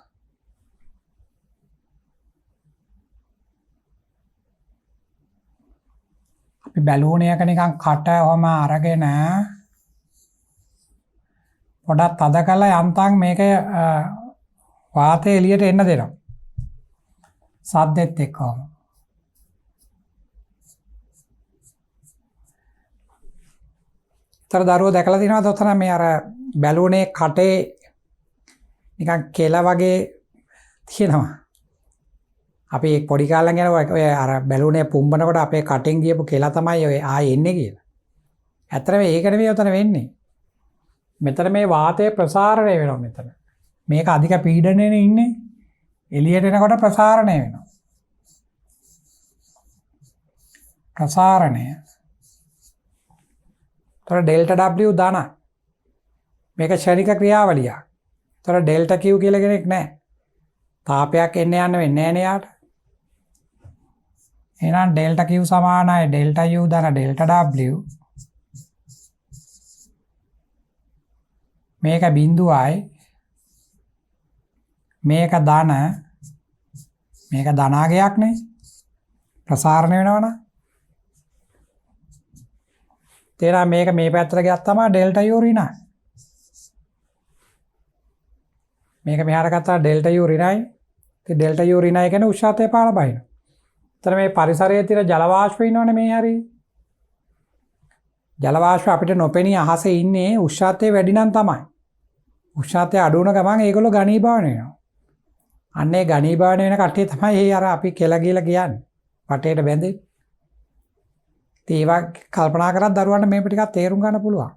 අපි බැලූන් එක නිකන් කට ඔහම අරගෙන පොඩක් තද කරලා යන්තම් මේක වාතය එළියට එන්න දෙනවා සද්දෙත් එක්කම තර දරුවෝ දැකලා තියෙනවද ඔතන මේ අර බැලුනේ කටේ නිකන් කෙල වගේ තියෙනවා අපි එක් පොඩි කාලෙන් යන ඔය අර බැලුනේ පුම්බනකොට අපේ කටෙන් ගියපු කෙල තමයි ඔය ආයේ එන්නේ කියලා. ඇත්තටම ඒක නෙවෙයි ඔතන වෙන්නේ. මෙතන මේ වාතය ප්‍රසාරණය වෙනවා මෙතන. මේක අධික පීඩනයේ ඉන්නේ. එළියට එනකොට ප්‍රසාරණය වෙනවා. ප්‍රසාරණය. තොර ඩෙල්ටා W දාන. මේක ශනික ක්‍රියාවලියක්. තොර ඩෙල්ටා Q කියලා කෙනෙක් නැහැ. තාපයක් එන්න යන්න වෙන්නේ නැහැ නේ යාට. එහෙනම් ඩෙල්ටා Q සමානයි ඩෙල්ටා U දාන ඩෙල්ටා W. මේක බිඳුවයි මේක ධන මේක ධනාගයක් නේ ප්‍රසාරණය වෙනවනේ තේරෙනා මේක මේ පැත්තට ගියත් තමයි ඩෙල්ටා U ඍණයි මේක මෙහාට ගත්තා ඩෙල්ටා U ඍණයි ඉතින් ඩෙල්ටා U ඍණයි කියන්නේ උෂ්ණත්වය පාල බහින. එතන මේ පරිසරයේ තියෙන ජල වාෂ්ප ඉන්නවනේ මේ හරිය ජල වාෂ්ප අපිට නොපෙනී අහසේ ඉන්නේ උෂ්ණත්වය වැඩි නම් තමයි. උෂ්ණත්වය අඩු වුණ ගමන් ඒගොල්ලෝ ඝනීභවන වෙනවා. අන්න ඒ ඝනීභවන වෙන කට්ටිය තමයි ඒ අර අපි කෙල කියලා කියන්නේ. වටේට බැඳෙන්නේ. ඉතින් ඒවා කල්පනා කරලා දරුවන්ට මේක ටිකක් තේරුම් ගන්න පුළුවන්.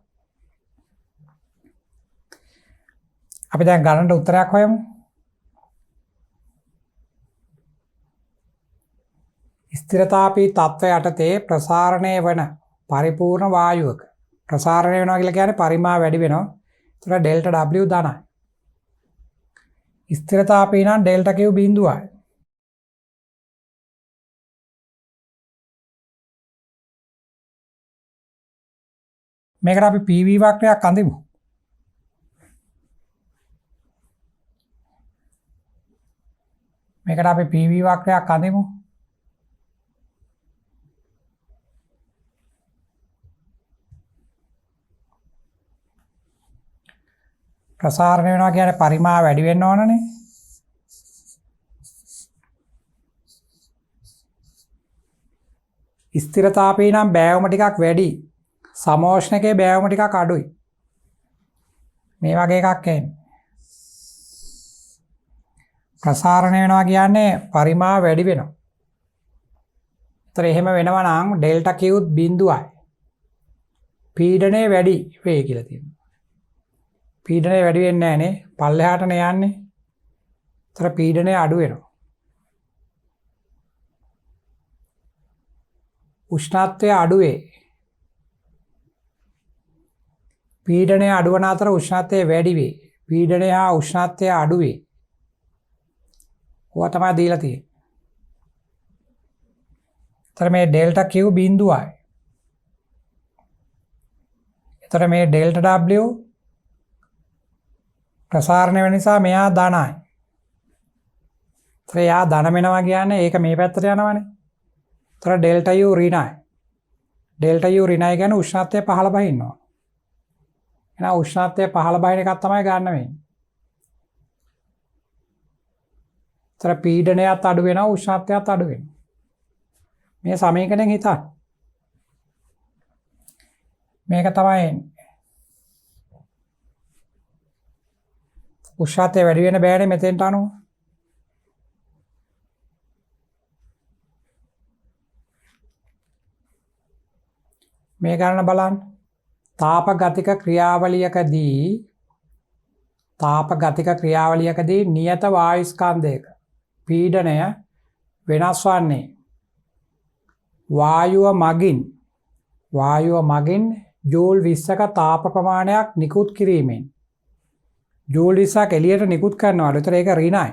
අපි දැන් ගණන්ට උත්තරයක් හොයමු. ස්ථිරතාපී තත්ත්වය යටතේ ප්‍රසාරණය වන පරිපූර්ණ වායුවක ප්‍රසාරණය වෙනවා කියලා කියන්නේ පරිමාව වැඩි වෙනවා. ඒතර ඩෙල්ටා W ධනයි. ස්ථිරතාපී නම් ඩෙල්ටා Q බිඳුවයි. මේකට අපි PV වක්‍රයක් අඳිමු. මේකට අපි PV වක්‍රයක් අඳිමු. ප්‍රසාරණය වෙනවා කියන්නේ පරිමාව වැඩි වෙන්න ඕනනේ. ස්ථිරතාපී නම් බෑවුම ටිකක් වැඩි. සමෝෂ්ණකයේ බෑවුම ටිකක් අඩුයි. මේ වගේ එකක් එන්නේ. ප්‍රසාරණය වෙනවා කියන්නේ පරිමාව වැඩි වෙනවා. ඒතර එහෙම වෙනවා නම් ඩෙල්ටා Q බිඳුවයි. පීඩනය වැඩි වෙයි කියලා තියෙනවා. පීඩනය වැඩි වෙන්නේ නැහැ නේ. පල්ලෙහාටනේ යන්නේ. ඒතර පීඩනය අඩු වෙනවා. උෂ්ණත්වය අඩු වේ. පීඩනය අඩු වන අතර උෂ්ණත්වය වැඩි වේ. පීඩනය හා උෂ්ණත්වය අඩු වේ. ඔවා තමයි දීලා තියෙන්නේ. ඒතර මේ ඩෙල්ටා Q බිඳුවයි. ඒතර මේ ඩෙල්ටා W ප්‍රසාරණය වෙන නිසා මෙයා ධනයි. ඒතර යා ධන වෙනවා කියන්නේ ඒක මේ පැත්තට යනවනේ. ඒතර ඩෙල්ටා U ඍණයි. ඩෙල්ටා U ඍණයි කියන්නේ උෂ්ණත්වය පහළ බහින්නවා. එහෙනම් උෂ්ණත්වය පහළ බහින එකක් තමයි ගන්න වෙන්නේ. ඒතර පීඩනයත් අඩු වෙනවා උෂ්ණත්වයත් අඩු වෙනවා. මේ සමීකරණයෙන් හිතන්න. මේක තමයි උෂ්ණත්වය වැඩි වෙන බෑනේ මෙතෙන්ට අනුව. මේ ගණන බලන්න. තාපගතික ක්‍රියාවලියකදී නියත වායු ස්කන්ධයක පීඩනය වෙනස් වන්නේ වායුව මගින් ජූල් 20ක තාප ප්‍රමාණයක් නිකුත් කිරීමෙන්. ජූල් 20ක් එළියට නිකුත් කරනවලු. ඒතර ඒක ඍණයි.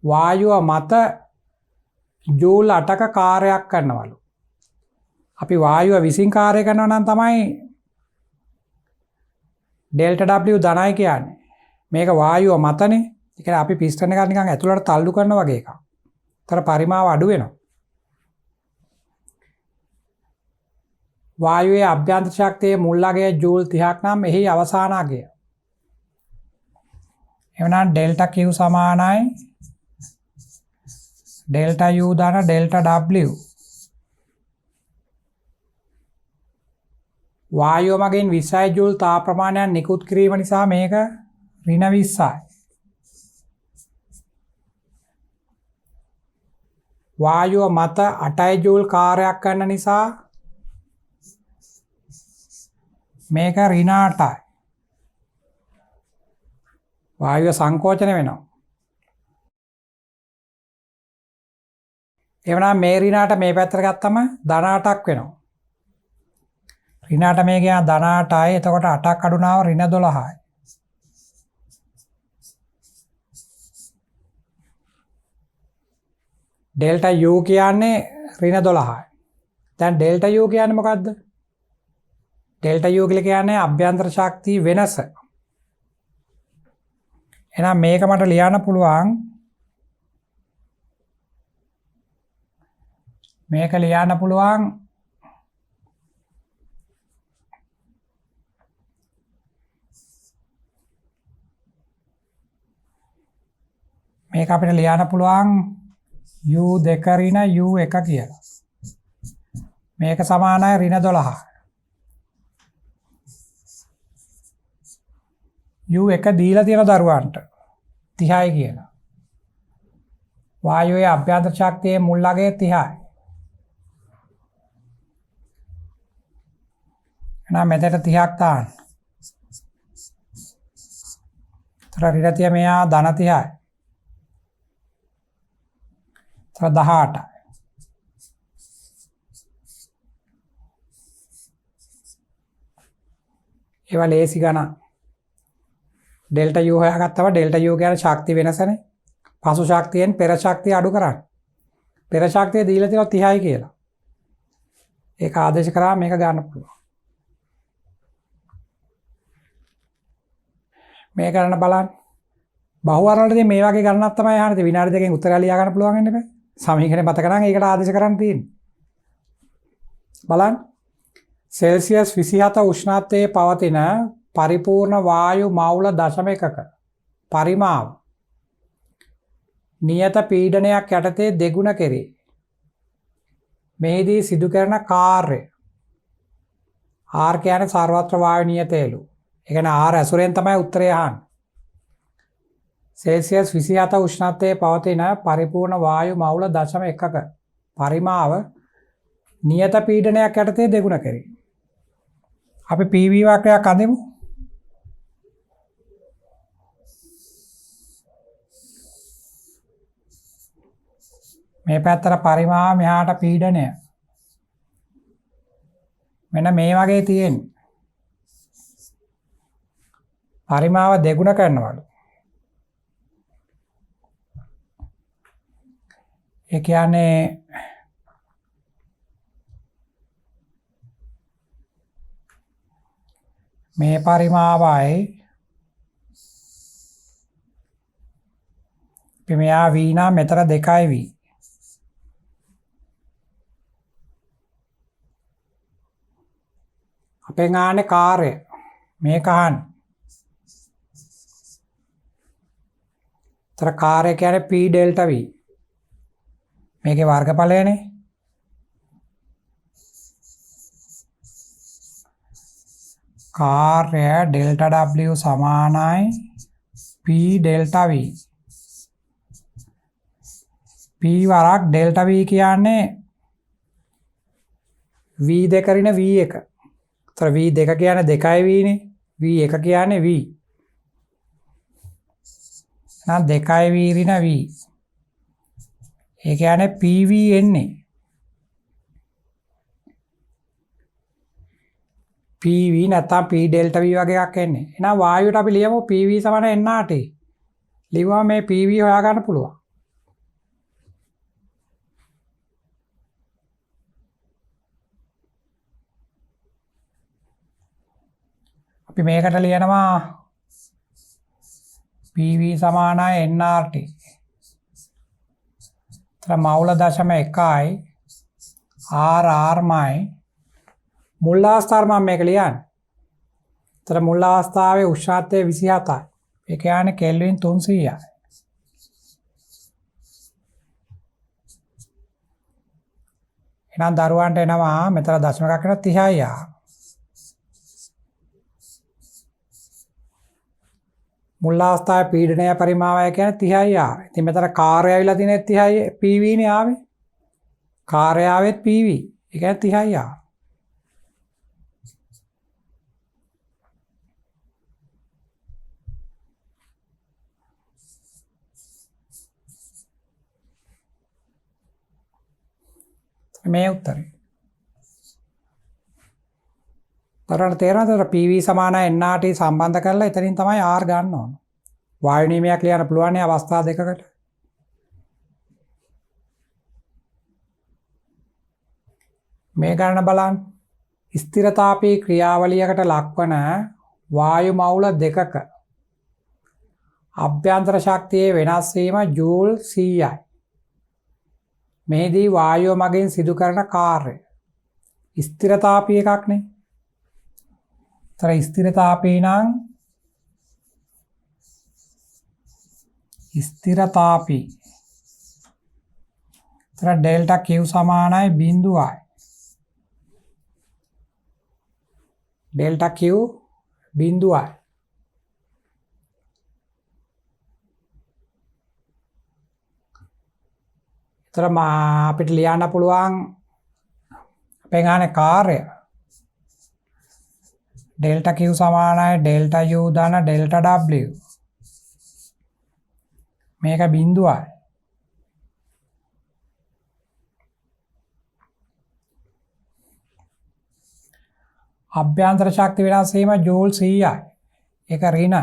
වායුව මත ජූල් 8ක කාර්යයක් කරනවලු. අපි වායුව විසින් කාර්ය කරනවා නම් තමයි ඩෙල්ටා W ධනයි කියන්නේ. මේක වායුව මතනේ. ඒ කියන්නේ අපි පිස්ටන් එකක් නිකන් ඇතුළට තල්ලු කරනවා වගේ එකක්. ඒතර පරිමාව අඩු වෙනවා. වායුවේ අභ්‍යන්තර ශක්තියේ මුල් අගය ජූල් 30ක් නම් එහි අවසාන අගය. එවනම් ඩෙල්ටා Q සමානයි ඩෙල්ටා U ධන ඩෙල්ටා W. වායුව මගින් 20 ජූල් තාප ප්‍රමාණයක් නිකුත් කිරීම නිසා මේක ඍණ 20යි. වායුව මත 8 ජූල් කාර්යයක් කරන නිසා මේක ඍණ 8යි. වායුව සංකෝචන වෙනවා. එවනම් මේ ඍණ 8 මේ පැත්තට ගත්තම ධන 8ක් වෙනවා. ඍණ 8 මේ කියන ධන 8යි. එතකොට 8ක් අඩුනාව ඍණ 12යි. ඩෙල්ටා U කියන්නේ ඍණ 12යි. දැන් ඩෙල්ටා U කියන්නේ මොකද්ද? ඩෙල්ටා U කියලා කියන්නේ අභ්‍යන්තර ශක්තිය වෙනස. එහෙනම් මේක මට ලියන්න පුළුවන්. මේක ලියන්න පුළුවන් මේක අපිට ලියන්න පුළුවන් U2 ඍණ U1 කියලා. මේක සමානයි ඍණ 12. U1 දීලා තියෙන දරුවන්ට 30යි කියලා. වායුවේ අභ්‍යන්තර ශක්තියේ මුල් අගය 30යි. එහෙනම් මෙතන 30ක් තාන්න. තර ඍණ 30 මෙයා ධන 30යි. තර 18යි. ඒවා ලේසි ගණන්. ඩෙල්ටා U හොයාගත්තම ඩෙල්ටා U කියන්නේ ශක්තිය වෙනසනේ. පසු ශක්තියෙන් පෙර ශක්තිය අඩු කරන්න. පෙර ශක්තිය දීලා තියෙනවා 30යි කියලා. ඒක ආදේශ කරාම මේක ගන්න පුළුවන්. මේ කරන්න බලන්න. බහුවර්ණවලදී මේ වගේ ගණනක් තමයි අහන්නේ. විනාඩි දෙකකින් උත්තරය ලියා ගන්න පුළුවන් වෙන්නේ බෑ. සමීකරණය මතක නම් ඒකට ආදේශ කරන්න තියෙන්නේ. බලන්න. සෙල්සියස් 27 උෂ්ණත්වයේ පවතින පරිපූර්ණ වායු මවුල 0.1ක පරිමාව නියත පීඩනයක් යටතේ දෙගුණ කෙරේ. මෙහිදී සිදු කරන කාර්ය R කියන්නේ සර්වත්‍ර වායු නියතේලු. ඒ කියන්නේ R ඇසුරෙන් තමයි උත්තරය අහන්නේ. සෙල්සියස් 27 උෂ්ණත්වයේ පවතින පරිපූර්ණ වායු මවුල 0.1ක පරිමාව නියත පීඩනයක් යටතේ දෙගුණ කෙරේ. අපි PV වක්‍රයක් අඳිමු. මේ පැත්තට පරිමාව මෙහාට පීඩනය. මෙන්න මේ වගේ තියෙන්නේ. පරිමාව දෙගුණ කරනවලු. ඒ කියන්නේ මේ පරිමාවයි අපි මෙයා V නම් මෙතන 2යි V. අපෙන් ආන්නේ කාර්ය මේක අහන්න. තර කාර්ය කියන්නේ P ඩෙල්ටා V. මේකේ වර්ගඵලයනේ. කාර්ය ඩෙල්ටා W සමානයි P ඩෙල්ටා V. P වරක් ඩෙල්ටා V කියන්නේ V2 ඍණ V1. තර V2 කියන්නේ 2යි V නේ. V1 කියන්නේ V. නම් 2යි V ඍණ V. ඒ කියන්නේ PV එන්නේ. PV නැත්නම් P ඩෙල්ටා V වගේ එකක් එන්නේ. එහෙනම් වායුවට අපි ලියමු PV = NRT. ලියුවා මේ PV හොයා ගන්න පුළුවන්. අපි මේකට ලියනවා PV සමානයි nRT. තර මවුල දශම 1යි RRමයි මුල් අවස්ථාවේ මම මේක ලියන්නේ. තර මුල් අවස්ථාවේ උෂ්ණත්වය 27යි. ඒ කියන්නේ කෙල්වින් 300යි. එහෙනම් දරුවන්ට එනවා මෙතන දශම එකක් වෙන 30යි. මුල් අවස්ථාවේ පීඩනය පරිමාවය කියන්නේ 30යි ආවේ. ඉතින් මෙතන කාර්යය ඇවිල්ලා තියෙන්නේ 30යි PV නේ ආවේ. කාර්යය ආවෙත් PV. ඒ කියන්නේ 30යි ආවේ. මේ උත්තරේ. තරණ තේරෙනවද? PV සමානයි nRT සම්බන්ධ කරලා එතනින් තමයි R ගන්න ඕන. වායු නියමයක් ලියන්න පුළුවන් අවස්ථා දෙකකට. මේ ගණන බලන්න. ස්ථිරතාපී ක්‍රියාවලියකට ලක්වන වායු මවුල දෙකක අභ්‍යන්තර ශක්තියේ වෙනස් වීම ජූල් 100යි. මෙහිදී වායුව මගින් සිදු කරන කාර්යය ස්ථිරතාපී එකක්නේ. තර ස්ථිරතාපී නම් ස්ථිරතාපී තර ඩෙල්ටා Q සමානයි 0යි. Delta Q 0යි. තර අපිට ලියන්න පුළුවන් අපේ ගානේ කාර්යය ඩෙල්ටා Q සමානයි ඩෙල්ටා U ධන ඩෙල්ටා W. මේක 0යි. අභ්‍යන්තර ශක්ති වෙනස් වීම ජූල් 100යි. ඒක ඍණ.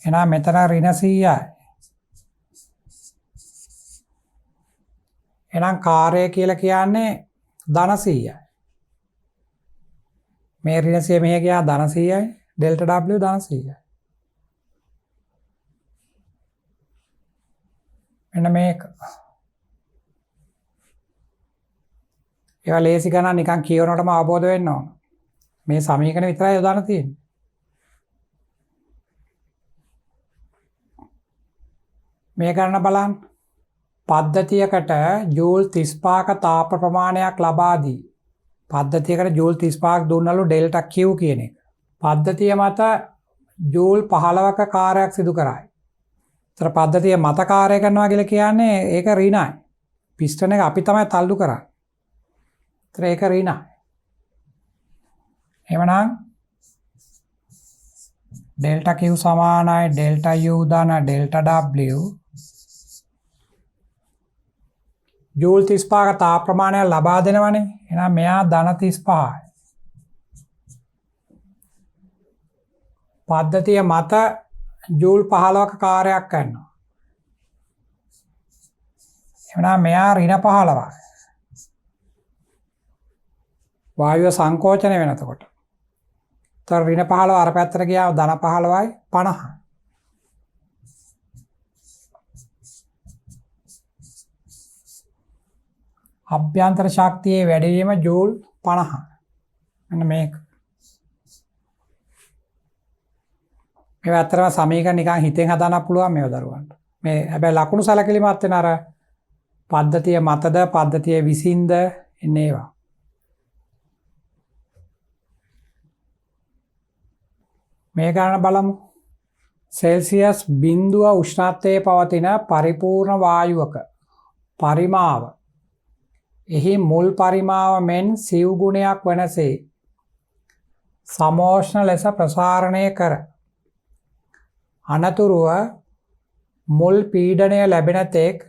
එහෙනම් මෙතන ඍණ 100යි. එහෙනම් කාර්යය කියලා කියන්නේ ධන 100යි. මේ ඍණ 100 මෙහෙ ගියා ධන 100යි ඩෙල්ටා W ධන 100යි. මෙන්න මේක. ඒවා ලේසි ගණන් නිකන් කියවනකොටම අවබෝධ වෙන්න ඕන. මේ සමීකරණ විතරයි යොදාන්න තියෙන්නේ. මේ ගණන බලන්න. පද්ධතියකට ජූල් 35ක තාප ප්‍රමාණයක් ලබා දී පද්ධතියකට ජූල් 35ක් දුන්නලු ඩෙල්ටා Q කියන එක. පද්ධතිය මත ජූල් 15ක කාර්යයක් සිදු කරයි. ඒතර පද්ධතිය මත කාර්ය කරනවා කියලා කියන්නේ ඒක ඍණයි. පිස්ටන් එක අපි තමයි තල්ලු කරන්නේ. ඒතර ඒක ඍණයි. එවනම් ඩෙල්ටා Q සමානයි ඩෙල්ටා U ධන ඩෙල්ටා W ජූල් 35ක තාප ප්‍රමාණය ලබා දෙනවනේ. එහෙනම් මෙයා ධන 35යි. පද්ධතිය මත ජූල් 15ක කාර්යයක් කරනවා. එහෙනම් මෙයා ඍණ 15යි. වායුව සංකෝචනය වෙනකොට. තර ඍණ 15 අර පැත්තට ගියාම ධන 15යි 50යි. අභ්‍යන්තර ශක්තියේ වැඩිවීම ජූල් 50. මෙන්න මේක. මේ අතරම සමීකරණ නිකන් හිතෙන් හදාන්න පුළුවන් මේව දරුවන්ට. මේ හැබැයි ලකුණු සැලකිලිමත් වෙන අර පද්ධතිය මතද පද්ධතිය විසින්ද එන්නේ ඒවා. මේ ගණන බලමු. සෙල්සියස් 0 උෂ්ණත්වයේ පවතින පරිපූර්ණ වායුවක පරිමාව එහි මුල් පරිමාව මෙන් සිව් ගුණයක් වනසේ සමෝෂ්ණ ලෙස ප්‍රසාරණය කර අනතුරුව මුල් පීඩනය ලැබෙන තෙක්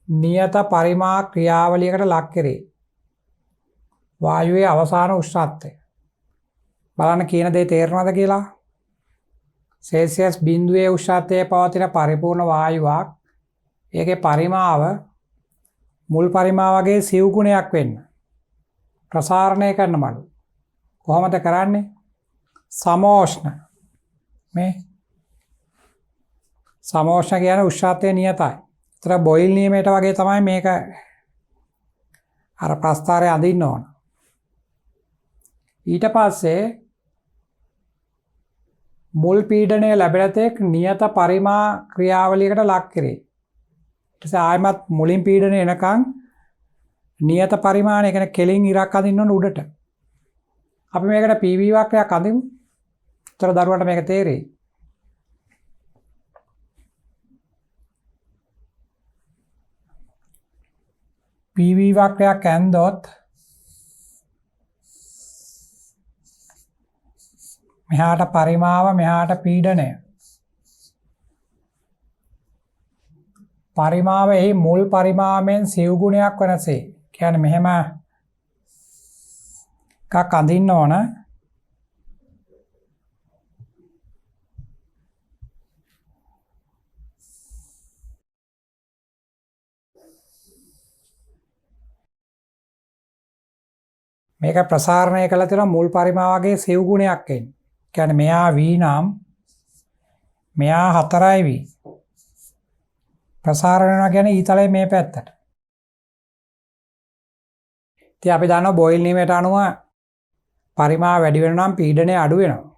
නියත පරිමා ක්‍රියාවලියකට ලක් කෙරේ. වායුවේ අවසාන උෂ්ණත්වය බලන්න කියන දේ තේරෙනවද කියලා. සෙල්සියස් 0 උෂ්ණත්වයේ පවතින පරිපූර්ණ වායුවක් ඒකේ පරිමාව මුල් පරිමා වගේ සිව් ගුණයක් වෙන්න ප්‍රසාරණය කරන මඩු. කොහොමද කරන්නේ? සමෝෂ්ණ මේ සමෝෂ්ණ කියන උෂ්ණත්වය නියතයි. ඒතර බොයිල් නියමයට වගේ තමයි මේක අර ප්‍රස්ථාරය අඳින්න ඕන. ඊට පස්සේ මුල් පීඩනය ලැබෙන තෙක් නියත පරිමා ක්‍රියාවලියකට ලක් කරේ. ඊට පස්සේ ආයමත් මුලින් පීඩනය එනකන් නියත පරිමාණය කියන්නේ කෙලින් ඉරක් අඳින්න ඕන උඩට. අපි මේකට PV වක්‍රයක් අඳිමු. ඒතර දරුවන්ට මේක තේරෙයි. PV වක්‍රයක් ඇන්දොත් මෙහාට පරිමාව මෙහාට පීඩනය. පරිමාව එහි මුල් පරිමාවෙන් සිව් ගුණයක් වෙනසේ. කියන්නේ මෙහෙම එකක් අඳින්න ඕන. මේක ප්‍රසාරණය කළ තියෙන මුල් පරිමාවගේ සිව් ගුණයක් එන්නේ. කියන්නේ මෙයා v නම් මෙයා 4යි v. ප්‍රසාරණය වෙනවා කියන්නේ ඊතලයේ මේ පැත්තට. ඉතින් අපි දන්නවා බොයිල් නියමයට අනුව පරිමාව වැඩි වෙනවා නම් පීඩනය අඩු වෙනවා.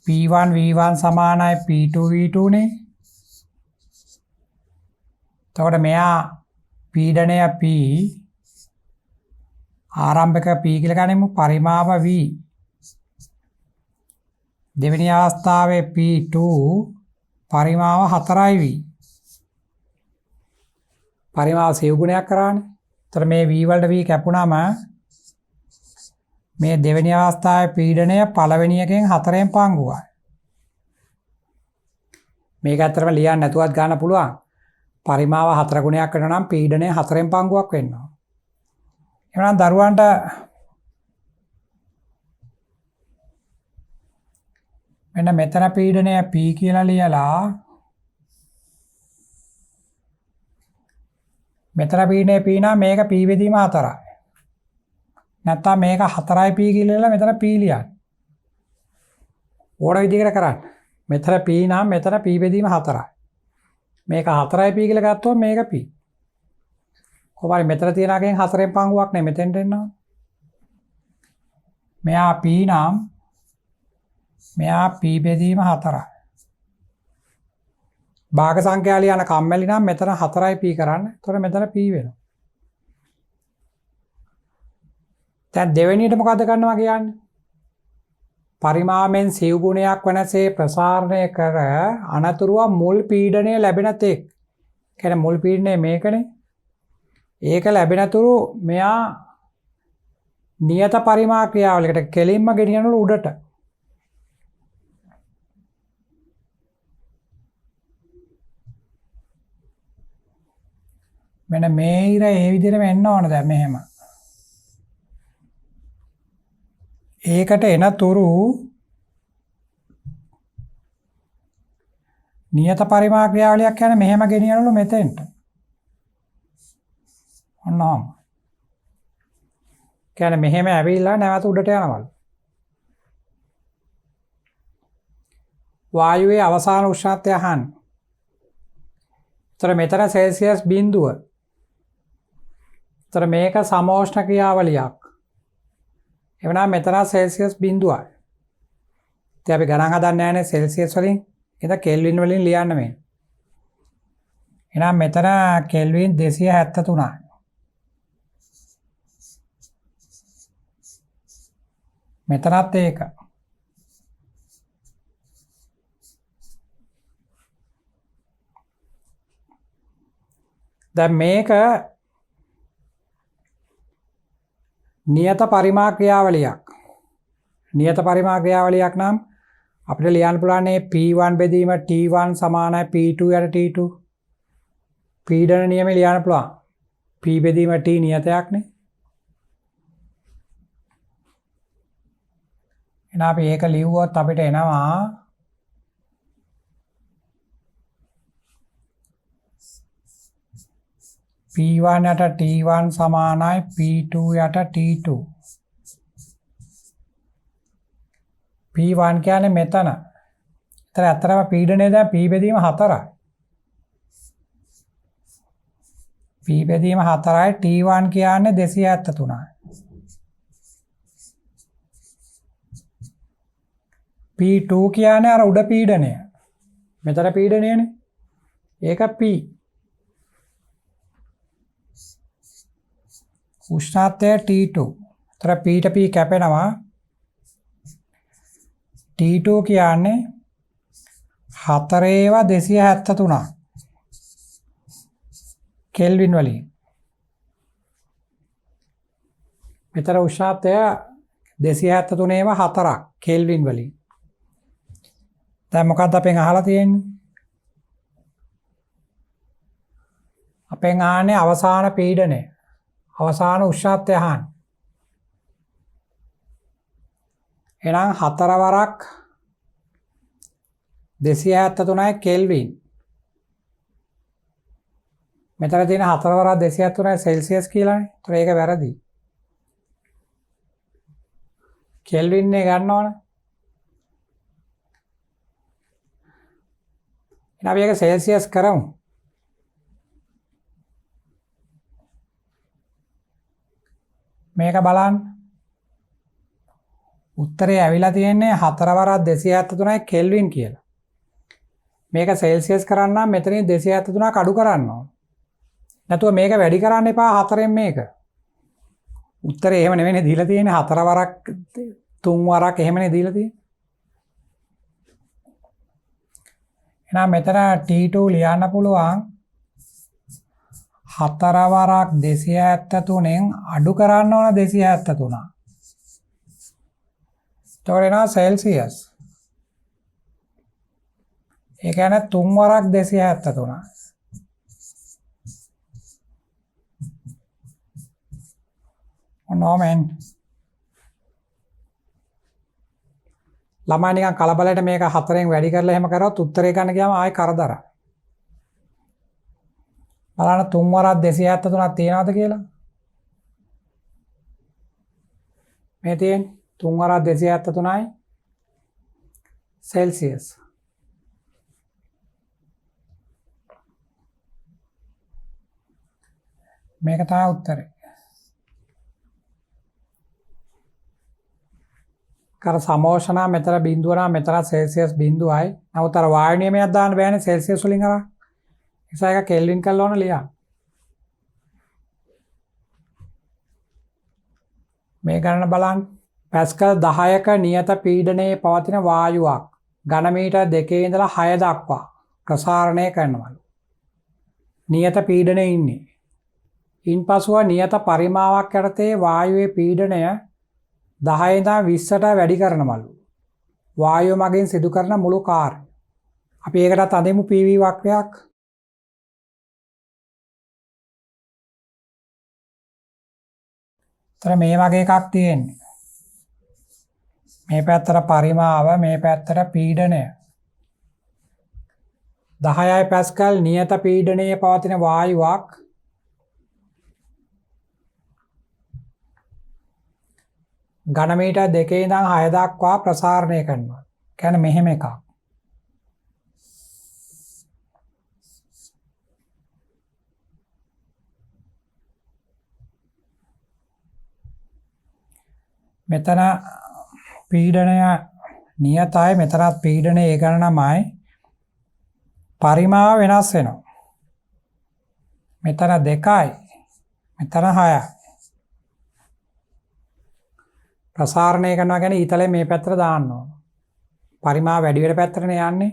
P1 V1 සමානයි P2 V2 නේ. එතකොට මෙයා පීඩනය P ආරම්භක P කියලා ගනිමු පරිමාව V. දෙවෙනි අවස්ථාවේ P2 පරිමාව 4යි V. පරිමාව සිව් ගුණයක් කරානේ. එතකොට මේ V වලට V කැපුණාම මේ දෙවෙනි අවස්ථාවේ පීඩනය පළවෙනි එකෙන් 4ෙන් පංගුවයි. මේක ඇත්තටම ලියන්න නැතුවත් ගන්න පුළුවන්. පරිමාව 4 ගුණයක් වෙනවා නම් පීඩනය 4ෙන් පංගුවක් වෙනවා. එහෙනම් දරුවන්ට මෙන්න මෙතන පීඩනය P කියලා ලියලා මෙතන පීඩනය P නම් මේක P බෙදීම 4යි. නැත්තම් මේක 4යි P කියලා මෙතන P ලියන්න. ඕන විදිහකට කරන්න. මෙතන P නම් මෙතන P බෙදීම 4යි. මේක 4යි P කියලා ගත්තොත් මේක P. කොහොමද මෙතන තියන එකෙන් 4ෙන් පංගුවක් නේ මෙතෙන්ට එනවා. මෙයා P නම් මෙයා P බෙදීම 4යි. භාග සංඛ්‍යා ලියන කම්මැලි නම් මෙතන 4යි P කරන්න. එතකොට මෙතන P වෙනවා. දැන් දෙවෙනියට මොකද කරනවා කියන්නේ? පරිමාවෙන් සිව් ගුණයක් වෙනසේ ප්‍රසාරණය කර අනතුරුව මුල් පීඩනය ලැබෙන තෙක්. කියන්නේ මුල් පීඩනය මේකනේ. ඒක ලැබෙනතුරු මෙයා නියත පරිමා ක්‍රියාවලියකට කෙලින්ම ගෙනියනවලු උඩට. මෙන්න මේ ඉර ඒ විදිහටම එන්න ඕන දැන් මෙහෙම. ඒකට එනතුරු නියත පරිමා ක්‍රියාවලියක් කියන්නේ මෙහෙම ගෙනියනවලු මෙතෙන්ට. ඔන්නෝම. කියන්නේ මෙහෙම ඇවිල්ලා නැවත උඩට යනවලු. වායුවේ අවසාන උෂ්ණත්වය අහන්න. ඒතර මෙතන සෙල්සියස් බිඳුව. ඒතර මේක සමෝෂ්ණ ක්‍රියාවලියක්. එවනම් මෙතන සෙල්සියස් බිඳුවයි. ඉතින් අපි ගණන් හදන්නේ නැහැනේ සෙල්සියස් වලින්. ඉතින් කෙල්වින් වලින් ලියන්න මේ. එහෙනම් මෙතන කෙල්වින් 273යි. මෙතනත් ඒක. දැන් මේක නියත පරිමා ක්‍රියාවලියක්. නියත පරිමා ක්‍රියාවලියක් නම් අපිට ලියන්න පුළුවන් P1 බෙදීම T1 සමානයි P2 යට T2. පීඩන නියමය ලියන්න පුළුවන්. P බෙදීම T නියතයක් නේ. එහෙනම් අපි ඒක ලිව්වොත් අපිට එනවා P1 යට T1 සමානයි P2 යට T2. P1 කියන්නේ මෙතන. ඒතර ඇත්තටම පීඩනය දැන් P බෙදීම 4යි. P බෙදීම 4යි T1 කියන්නේ 273යි. P2 කියන්නේ අර උඩ පීඩනය. මෙතන පීඩනයනේ. ඒක P. උෂ්ණත්වය T2. ඒතර P ට P කැපෙනවා. T2 කියන්නේ 4/273 කෙල්වින් වලින්. මෙතන උෂ්ණත්වය 273/4ක් කෙල්වින් වලින්. දැන් මොකක්ද අපෙන් අහලා තියෙන්නේ? අපෙන් අහන්නේ අවසාන පීඩනය. අවසාන උෂ්ණත්වය අහන්න. එහෙනම් 4 වරක් 273යි කෙල්වින්. මෙතන තියෙන 4 වරක් 273යි සෙල්සියස් කියලානේ. ඒතර ඒක වැරදි. කෙල්වින් නේ ගන්න ඕන. එහෙනම් අපි ඒක සෙල්සියස් කරමු. මේක බලන්න. උත්තරේ ඇවිල්ලා තියෙන්නේ 4 වරක් 273යි කෙල්වින් කියලා. මේක සෙල්සියස් කරන්න නම් මෙතනින් 273ක් අඩු කරන්න ඕන. නැතුව මේක වැඩි කරන්න එපා 4ෙන් මේක. උත්තරේ එහෙම නෙවෙයිනේ දීලා තියෙන්නේ 4 වරක් 3 වරක් එහෙමනේ දීලා තියෙන්නේ. එහෙනම් මෙතන T2 ලියන්න පුළුවන් 4 වරක් 273න් අඩු කරන්න ඕන 273. එතකොට එනවා සෙල්සියස්. ඒ කියන්නේ 3 වරක් 273. ඔනෝමෙන් ළමයි නිකන් කලබලයට මේක 4ෙන් වැඩි කරලා එහෙම කරොත් උත්තරේ ගන්න ගියාම ආයෙ කරදරයි. බලන්න 3 වරක් 273ක් තියනවද කියලා? මේ තියෙන්නේ 3 වරක් 273යි සෙල්සියස්. මේක තමයි උත්තරේ. කර සමෝෂණා මෙතන බිඳුව නම් මෙතන සෙල්සියස් බිඳුවයි. නමුත් අර වායු නියමයක් දාන්න බෑනේ සෙල්සියස් වලින් අරන්. නිසා එක කෙල්වින් කරලා ඕන ලියන්න. මේ ගණන බලන්න. පැස්කල් 10ක නියත පීඩනයේ පවතින වායුවක් ඝන මීටර් 2 ඉඳලා 6 දක්වා ප්‍රසාරණය කරනවලු. නියත පීඩනයේ ඉන්නේ. ඉන්පසුව නියත පරිමාවක් යටතේ වායුවේ පීඩනය 10 ඉඳන් 20ට වැඩි කරනවලු. වායුව මගින් සිදු කරන මුළු කාර්යය. අපි ඒකටත් අඳිමු PV වක්‍රයක්. තර මේ වගේ එකක් තියෙන්නේ. මේ පැත්තට පරිමාව, මේ පැත්තට පීඩනය. 10යි පැස්කල් නියත පීඩනයේ පවතින වායුවක් ඝන මීටර් 2 ඉඳන් 6 දක්වා ප්‍රසාරණය කරනවා. කියන්නේ මෙහෙම එකක්. මෙතන පීඩනය නියතයි, මෙතනත් පීඩනය ඒ ගණනමයි. පරිමාව වෙනස් වෙනවා. මෙතන 2යි, මෙතන 6යි. ප්‍රසාරණය කරනවා කියන්නේ ඊතලේ මේ පැත්තට දාන්න ඕන. පරිමාව වැඩි වෙන පැත්තටනේ යන්නේ.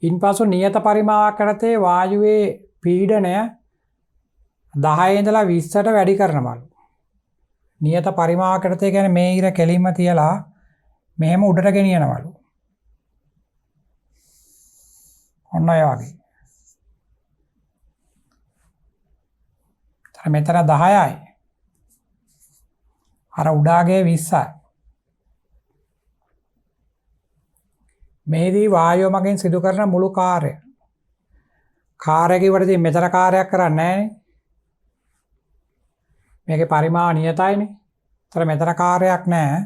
ඉන්පසු නියත පරිමාවක් යටතේ වායුවේ පීඩනය 10 ඉඳලා 20ට වැඩි කරනවලු. නියත පරිමාවක් යටතේ කියන්නේ මේ ඉර කෙලින්ම තියලා මෙහෙම උඩට ගෙනියනවලු. ඔන්න ඔය වගේ. මෙතන 10යි. අර උඩාගේ 20යි. මේදී වායුව මගින් සිදු කරන මුළු කාර්යය. කාර්ය කිව්වටදී මෙතන කාර්යයක් කරන්නේ නැහැනේ. මේකේ පරිමාව නියතයිනේ. ඒතර මෙතන කාර්යයක් නැහැ.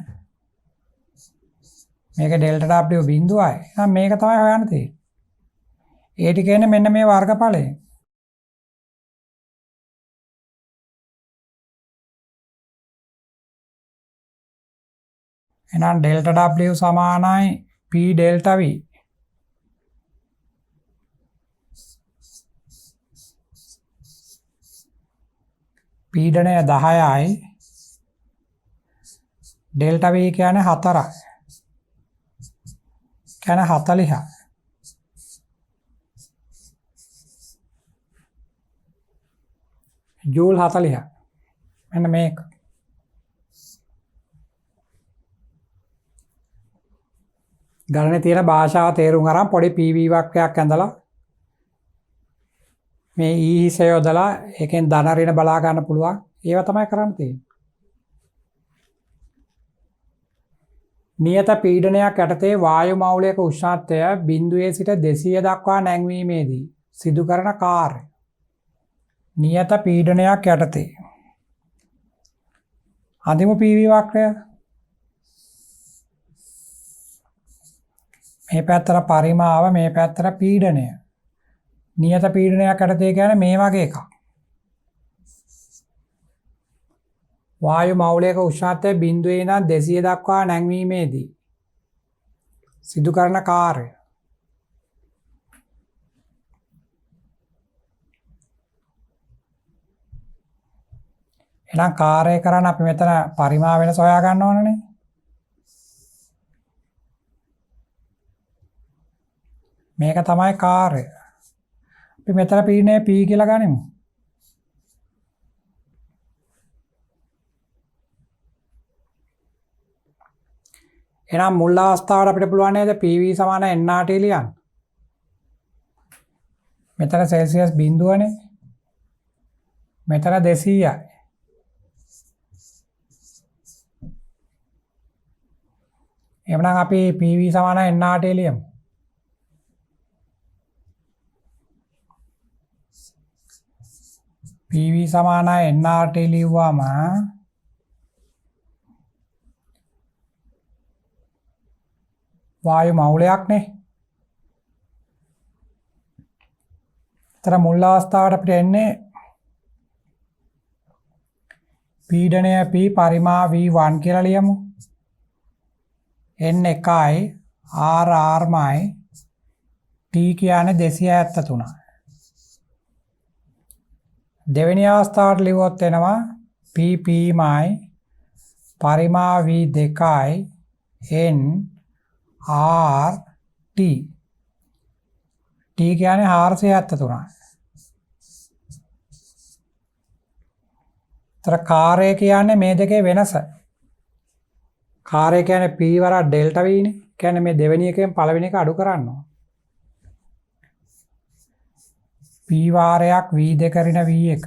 මේක ඩෙල්ටා W බිඳුවයි. එහෙනම් මේක තමයි හොයන්න තියෙන්නේ. ඒ ටික කියන්නේ මෙන්න මේ වර්ගඵලය. එහෙනම් ඩෙල්ටා W සමානයි P ඩෙල්ටා V. පීඩනය 10යි. ඩෙල්ටා V කියන්නේ 4යි. කියන්නේ 40යි. ජූල් 40යි. මෙන්න මේක. ගණනේ තියෙන භාෂාව තේරුම් අරන් පොඩි PV වක්‍රයක් ඇඳලා මේ E හිස යොදලා ඒකෙන් ධන ඍණ බලා ගන්න පුළුවන්. ඒවා තමයි කරන්න තියෙන්නේ. නියත පීඩනයක් යටතේ වායු මවුලයක උෂ්ණත්වය 0 සිට 200 දක්වා නැංවීමේදී සිදු කරන කාර්ය. නියත පීඩනයක් යටතේ. අන්තිම PV වක්‍රය. මේ පැත්තට පරිමාව, මේ පැත්තට පීඩනය. නියත පීඩනයක් යටතේ කියන්නේ මේ වගේ එකක්. වායු මවුලයක උෂ්ණත්වය 0 ඉඳන් 200 දක්වා නැංවීමේදී සිදු කරන කාර්ය. එහෙනම් කාර්යය කරන්න අපි මෙතන පරිමා වෙනස හොයා ගන්න ඕනනේ. මේක තමයි කාර්යය. අපි මෙතන පීඩනය P කියලා ගනිමු. එහෙනම් මුල් අවස්ථාවට අපිට පුළුවන් නේද PV සමාන nRT ලියන්න. මෙතන සෙල්සියස් බිඳුවනේ. මෙතන 200යි. එහෙනම් අපි PV සමාන nRT ලියමු. PV සමාන nRT ලියුවාම වායු මවුලයක්නේ. තර මුල් අවස්ථාවට අපිට එන්නේ පීඩනය P පරිමා V1 කියලා ලියමු. N 1යි R මයි T කියන්නේ 273යි. දෙවෙනි අවස්ථාවට ලියුවොත් එනවා PP මයි පරිමා V2යි N R T. T කියන්නේ 473යි. තර කාර්යය කියන්නේ මේ දෙකේ වෙනස. කාර්යය කියන්නේ P වරක් ඩෙල්ටා V නේ. කියන්නේ මේ දෙවෙනි එකෙන් පළවෙනි එක අඩු කරන්න ඕන. P වාරයක් V2 ඍණ V1.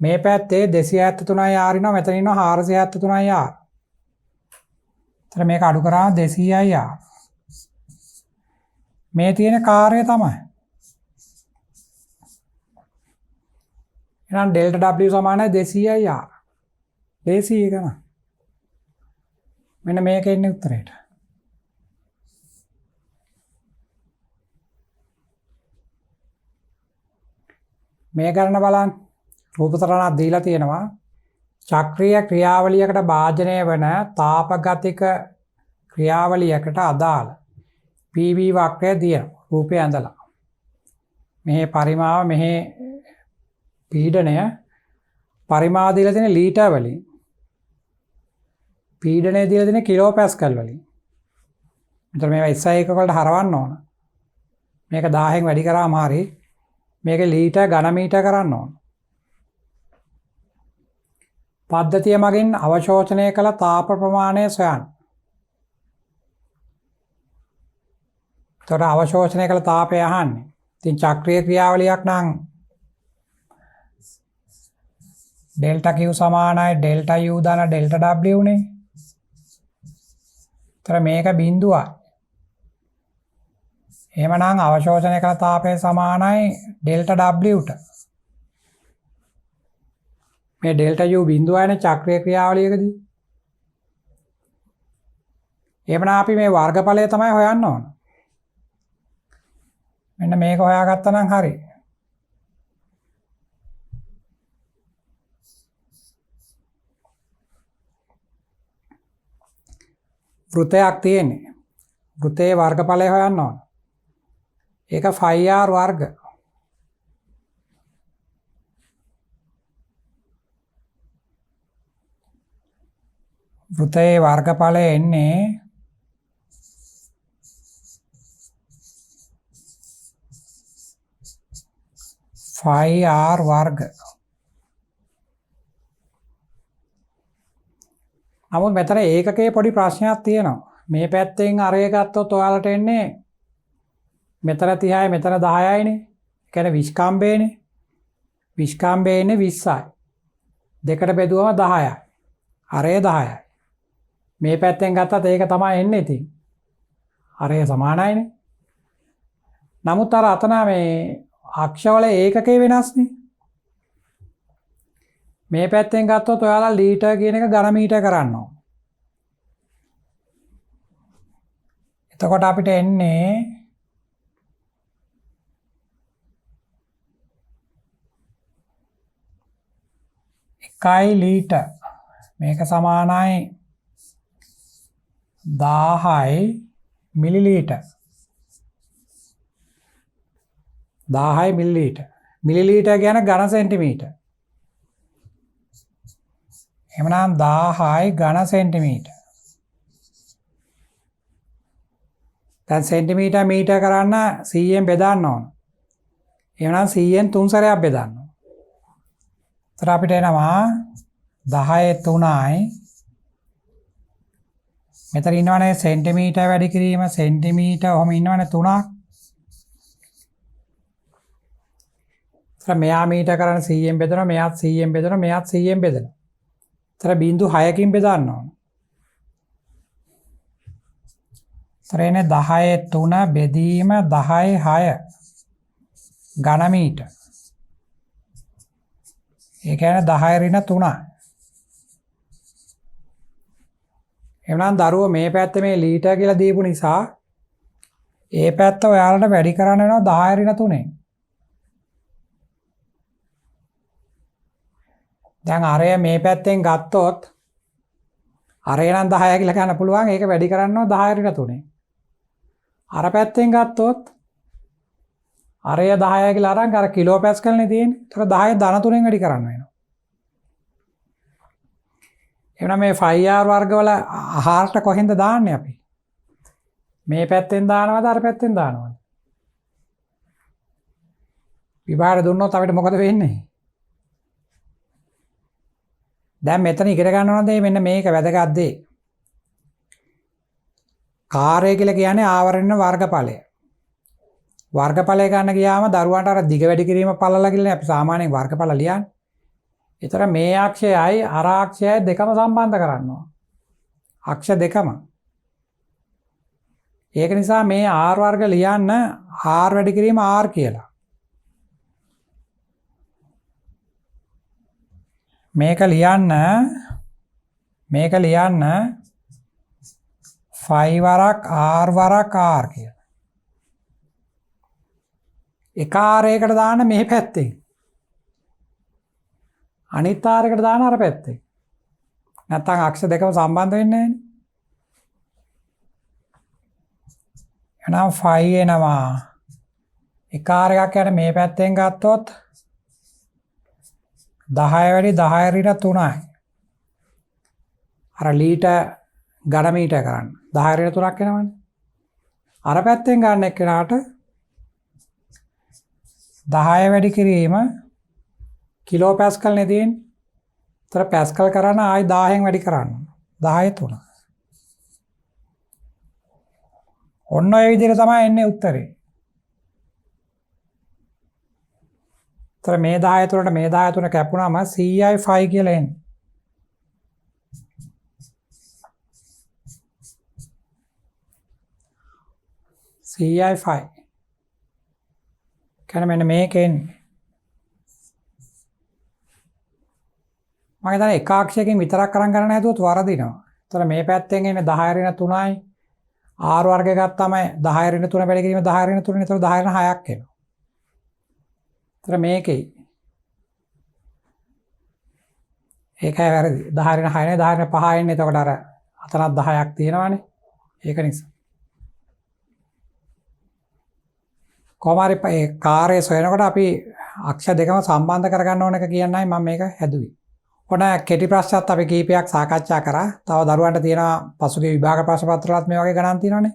මේ පැත්තේ 273යි R ඉන්නවා, මෙතන ඉන්නවා 473යි R. තර මේක අඩු කරාම 200යි R. මේ තියෙන කාර්යය තමයි. එහෙනම් ඩෙල්ටා W සමානයි 200යි R. 200 ගන්න. මෙන්න මේක ඉන්නේ උත්තරේට. මේ ගණන බලන්න. රූප තරණක් දීලා තියෙනවා. චක්‍රීය ක්‍රියාවලියකට භාජනය වන තාපගතික ක්‍රියාවලියකට අදාළ PV වක්‍රය දියනවා. රූපය ඇඳලා. මෙහි පරිමාව, මෙහි පීඩනය පරිමාව දීලා තියෙන ලීටර් වලින්. පීඩනය දීලා තියෙන කිලෝ පැස්කල් වලින්. මෙතන මේවා SI එකක වලට හරවන්න ඕන. මේක 1000න් වැඩි කරාම හරියි. මේක ලීටර් ඝන මීටර කරන්න ඕන. පද්ධතිය මගින් අවශෝෂණය කළ තාප ප්‍රමාණය සොයන්න. එතකොට අවශෝෂණය කළ තාපය අහන්නේ. ඉතින් චක්‍රීය ක්‍රියාවලියක් නම් ඩෙල්ටා Q සමානයි ඩෙල්ටා U දාන ඩෙල්ටා W නේ. එතකොට මේක බිඳුවයි. එහෙමනම් අවශෝෂණය කළ තාපය සමානයි ඩෙල්ටා W ට. මේ ඩෙල්ටා U බිඳුවයිනේ චක්‍රීය ක්‍රියාවලියකදී. එහෙනම් අපි මේ වර්ගඵලය තමයි හොයන්න ඕන. මෙන්න මේක හොයාගත්තා නම් හරි. වෘතයක් තියෙන්නේ. වෘතයේ වර්ගඵලය හොයන්න ඕන. ඒක 5r වර්ග. වෘතයේ වර්ගඵලය එන්නේ 5r වර්ග. නමුත් මෙතන ඒකකයේ පොඩි ප්‍රශ්නයක් තියෙනවා. මේ පැත්තෙන් අරය ගත්තොත් ඔයාලට එන්නේ මෙතන 30යි මෙතන 10යිනේ. ඒ කියන්නේ විස්කම්බේනේ. විස්කම්බේ එන්නේ 20යි. දෙකට බෙදුවම 10යි. අරය 10යි. මේ පැත්තෙන් ගත්තත් ඒක තමයි එන්නේ ඉතින්. අරය සමානයිනේ. නමුත් අර අතන මේ අක්ෂවල ඒකකේ වෙනස්නේ. මේ පැත්තෙන් ගත්තොත් ඔයාලා ලීටර් කියන එක ඝන මීටර කරන්න ඕන. එතකොට අපිට එන්නේ එකයි ලීටර්. මේක සමානයි 1000යි මිලිලීටර්. 1000යි මිලිලීටර්. මිලිලීටර් කියන්නේ ඝන සෙන්ටිමීටර්. එහෙනම් 1000යි ඝන සෙන්ටිමීටර්. දැන් සෙන්ටිමීටර් මීටර කරන්න 100ෙන් බෙදන්න ඕන. එහෙනම් 100ෙන් 3 සැරයක් බෙදන්න ඕන. එතකොට අපිට එනවා 10 3යි. මෙතන ඉන්නවනේ සෙන්ටිමීටර් වැඩි කිරීම සෙන්ටිමීටර් ඔහම ඉන්නවනේ 3ක්. එතකොට මෙයා මීටර කරන්න 100ෙන් බෙදනවා මෙයාත් 100ෙන් බෙදනවා මෙයාත් 100ෙන් බෙදනවා. එතකොට බිංදු 6කින් බෙදන්න ඕන. එතකොට 10 3 බෙදීම 10 6 ඝන මීටර. ඒ කියන්නේ 10 ඍණ 3යි. එහෙනම් දරුවෝ මේ පැත්තේ මේ ලීටර් කියලා දීපු නිසා ඒ පැත්ත ඔයාලට වැඩි කරන්න වෙනවා 10 ඍණ 3ෙන්. දැන් අරය මේ පැත්තෙන් ගත්තොත් අරය නම් 10 කියලා ගන්න පුළුවන්. ඒක වැඩි කරනවා 10 ඍණ 3ෙන්. අර පැත්තෙන් ගත්තොත් අරය 10 කියලා අරන් අර කිලෝ පැස්කල්නේ තියෙන්නේ. ඒතර 10 ධන 3ෙන් වැඩි කරන්න වෙනවා. එහෙනම් මේ 5r වර්ගවල ආහාරට කොහෙන්ද දාන්නේ අපි? මේ පැත්තෙන් දානවද අර පැත්තෙන් දානවද? විභාගය දුන්නොත් අපිට මොකද වෙන්නේ? දැන් මෙතන ඉගෙන ගන්න ඕන දේ මෙන්න මේක වැදගත් දේ. කාර්යය කියලා කියන්නේ ආවරණ වර්ගඵලය. වර්ගඵලය ගන්න ගියාම දරුවන්ට අර දිග වැඩි කිරීම පළල කියලා අපි සාමාන්‍යයෙන් වර්ගඵල ලියන්නේ. ඒතර මේ අක්ෂයයි අර අක්ෂයයි දෙකම සම්බන්ධ කරනවා. අක්ෂ දෙකම. ඒක නිසා මේ r වර්ග ලියන්න r වැඩි කිරීම r කියලා. මේක ලියන්න 5 වරක් r වරක් r කියලා. එක r එකකට දාන්න මේ පැත්තෙන්. අනිත් r එකට දාන්න අර පැත්තෙන්. නැත්නම් අක්ෂ දෙකම සම්බන්ධ වෙන්නේ නැහැනේ. එහෙනම් 5 එනවා. එක r එකක් යන මේ පැත්තෙන් ගත්තොත් 10 වැඩි 10 ඍණ 3යි. අර ලීටර් ඝන මීටර කරන්න 10 ඍණ 3ක් එනවනේ. අර පැත්තෙන් ගන්න එක්කනට 10 වැඩි කිරීම කිලෝ පැස්කල් නේ තියෙන්නේ. ඒතර පැස්කල් කරන්න ආයි 10න් වැඩි කරන්න. 10 3. ඔන්න ඔය විදිහට තමයි එන්නේ උත්තරේ. ඒතර මේ 10 3ට මේ 10 3 කැපුණාම CI5 කියලා එන්නේ. CI5. කියන්නේ මෙන්න මේක එන්නේ. මම හිතන්නේ එක අක්ෂයකින් විතරක් කරන් ගන්න හැදුවොත් වරදිනවා. ඒතර මේ පැත්තෙන් එන්නේ 10 ඍණ 3යි. R වර්ගය ගත්තාම 10 ඍණ 3 වැඩි කිරීම 10 ඍණ 3 නේ. එතකොට 10 ඍණ 6ක් එනවා. එතකොට මේකේ ඒකයි වැරදි. 10 ඍණ 6 නේ 10 ඍණ 5 එන්නේ. එතකොට අර අතනත් 10ක් තියෙනවානේ. ඒක නිසා. කොහොම හරි ඒ කාර්යය සොයනකොට අපි අක්ෂර දෙකම සම්බන්ධ කරගන්න ඕන එක කියන්නයි මම මේක හැදුවේ. ඔන්න කෙටි ප්‍රශ්නත් අපි කීපයක් සාකච්ඡා කරා. තව දරුවන්ට තියෙන පසුගිය විභාග ප්‍රශ්න පත්‍රවලත් මේ වගේ ගණන් තියෙනවානේ.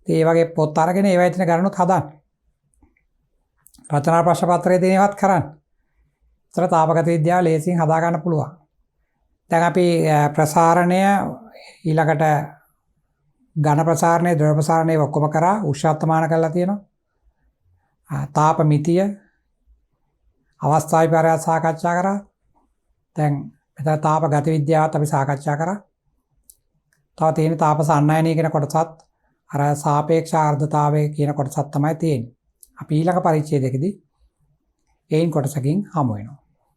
ඉතින් ඒ වගේ පොත් අරගෙන ඒවයි තියෙන ගණනුත් හදන්න. රචනා ප්‍රශ්න පත්‍රයේ තියෙනවත් කරන්න. ඒතර තාපගත විද්‍යාව ලේසියෙන් හදා ගන්න පුළුවන්. දැන් අපි ප්‍රසාරණය ඊළඟට ඝන ප්‍රසාරණය, ද්‍රව ප්‍රසාරණය ඔක්කොම කරා උෂ්ණත්වමාන කරලා තියෙනවා. තාප මිතිය අවස්ථා විපර්යාස සාකච්ඡා කරා. දැන් මෙතන තාප ගති විද්‍යාවත් අපි සාකච්ඡා කරා. තව තියෙන තාප සන්නයනය කියන කොටසත් අර සාපේක්ෂ ආර්ද්‍රතාවය කියන කොටසත් තමයි තියෙන්නේ. අපි ඊළඟ පරිච්ඡේදයකදී ඒයින් කොටසකින් හමු වෙනවා.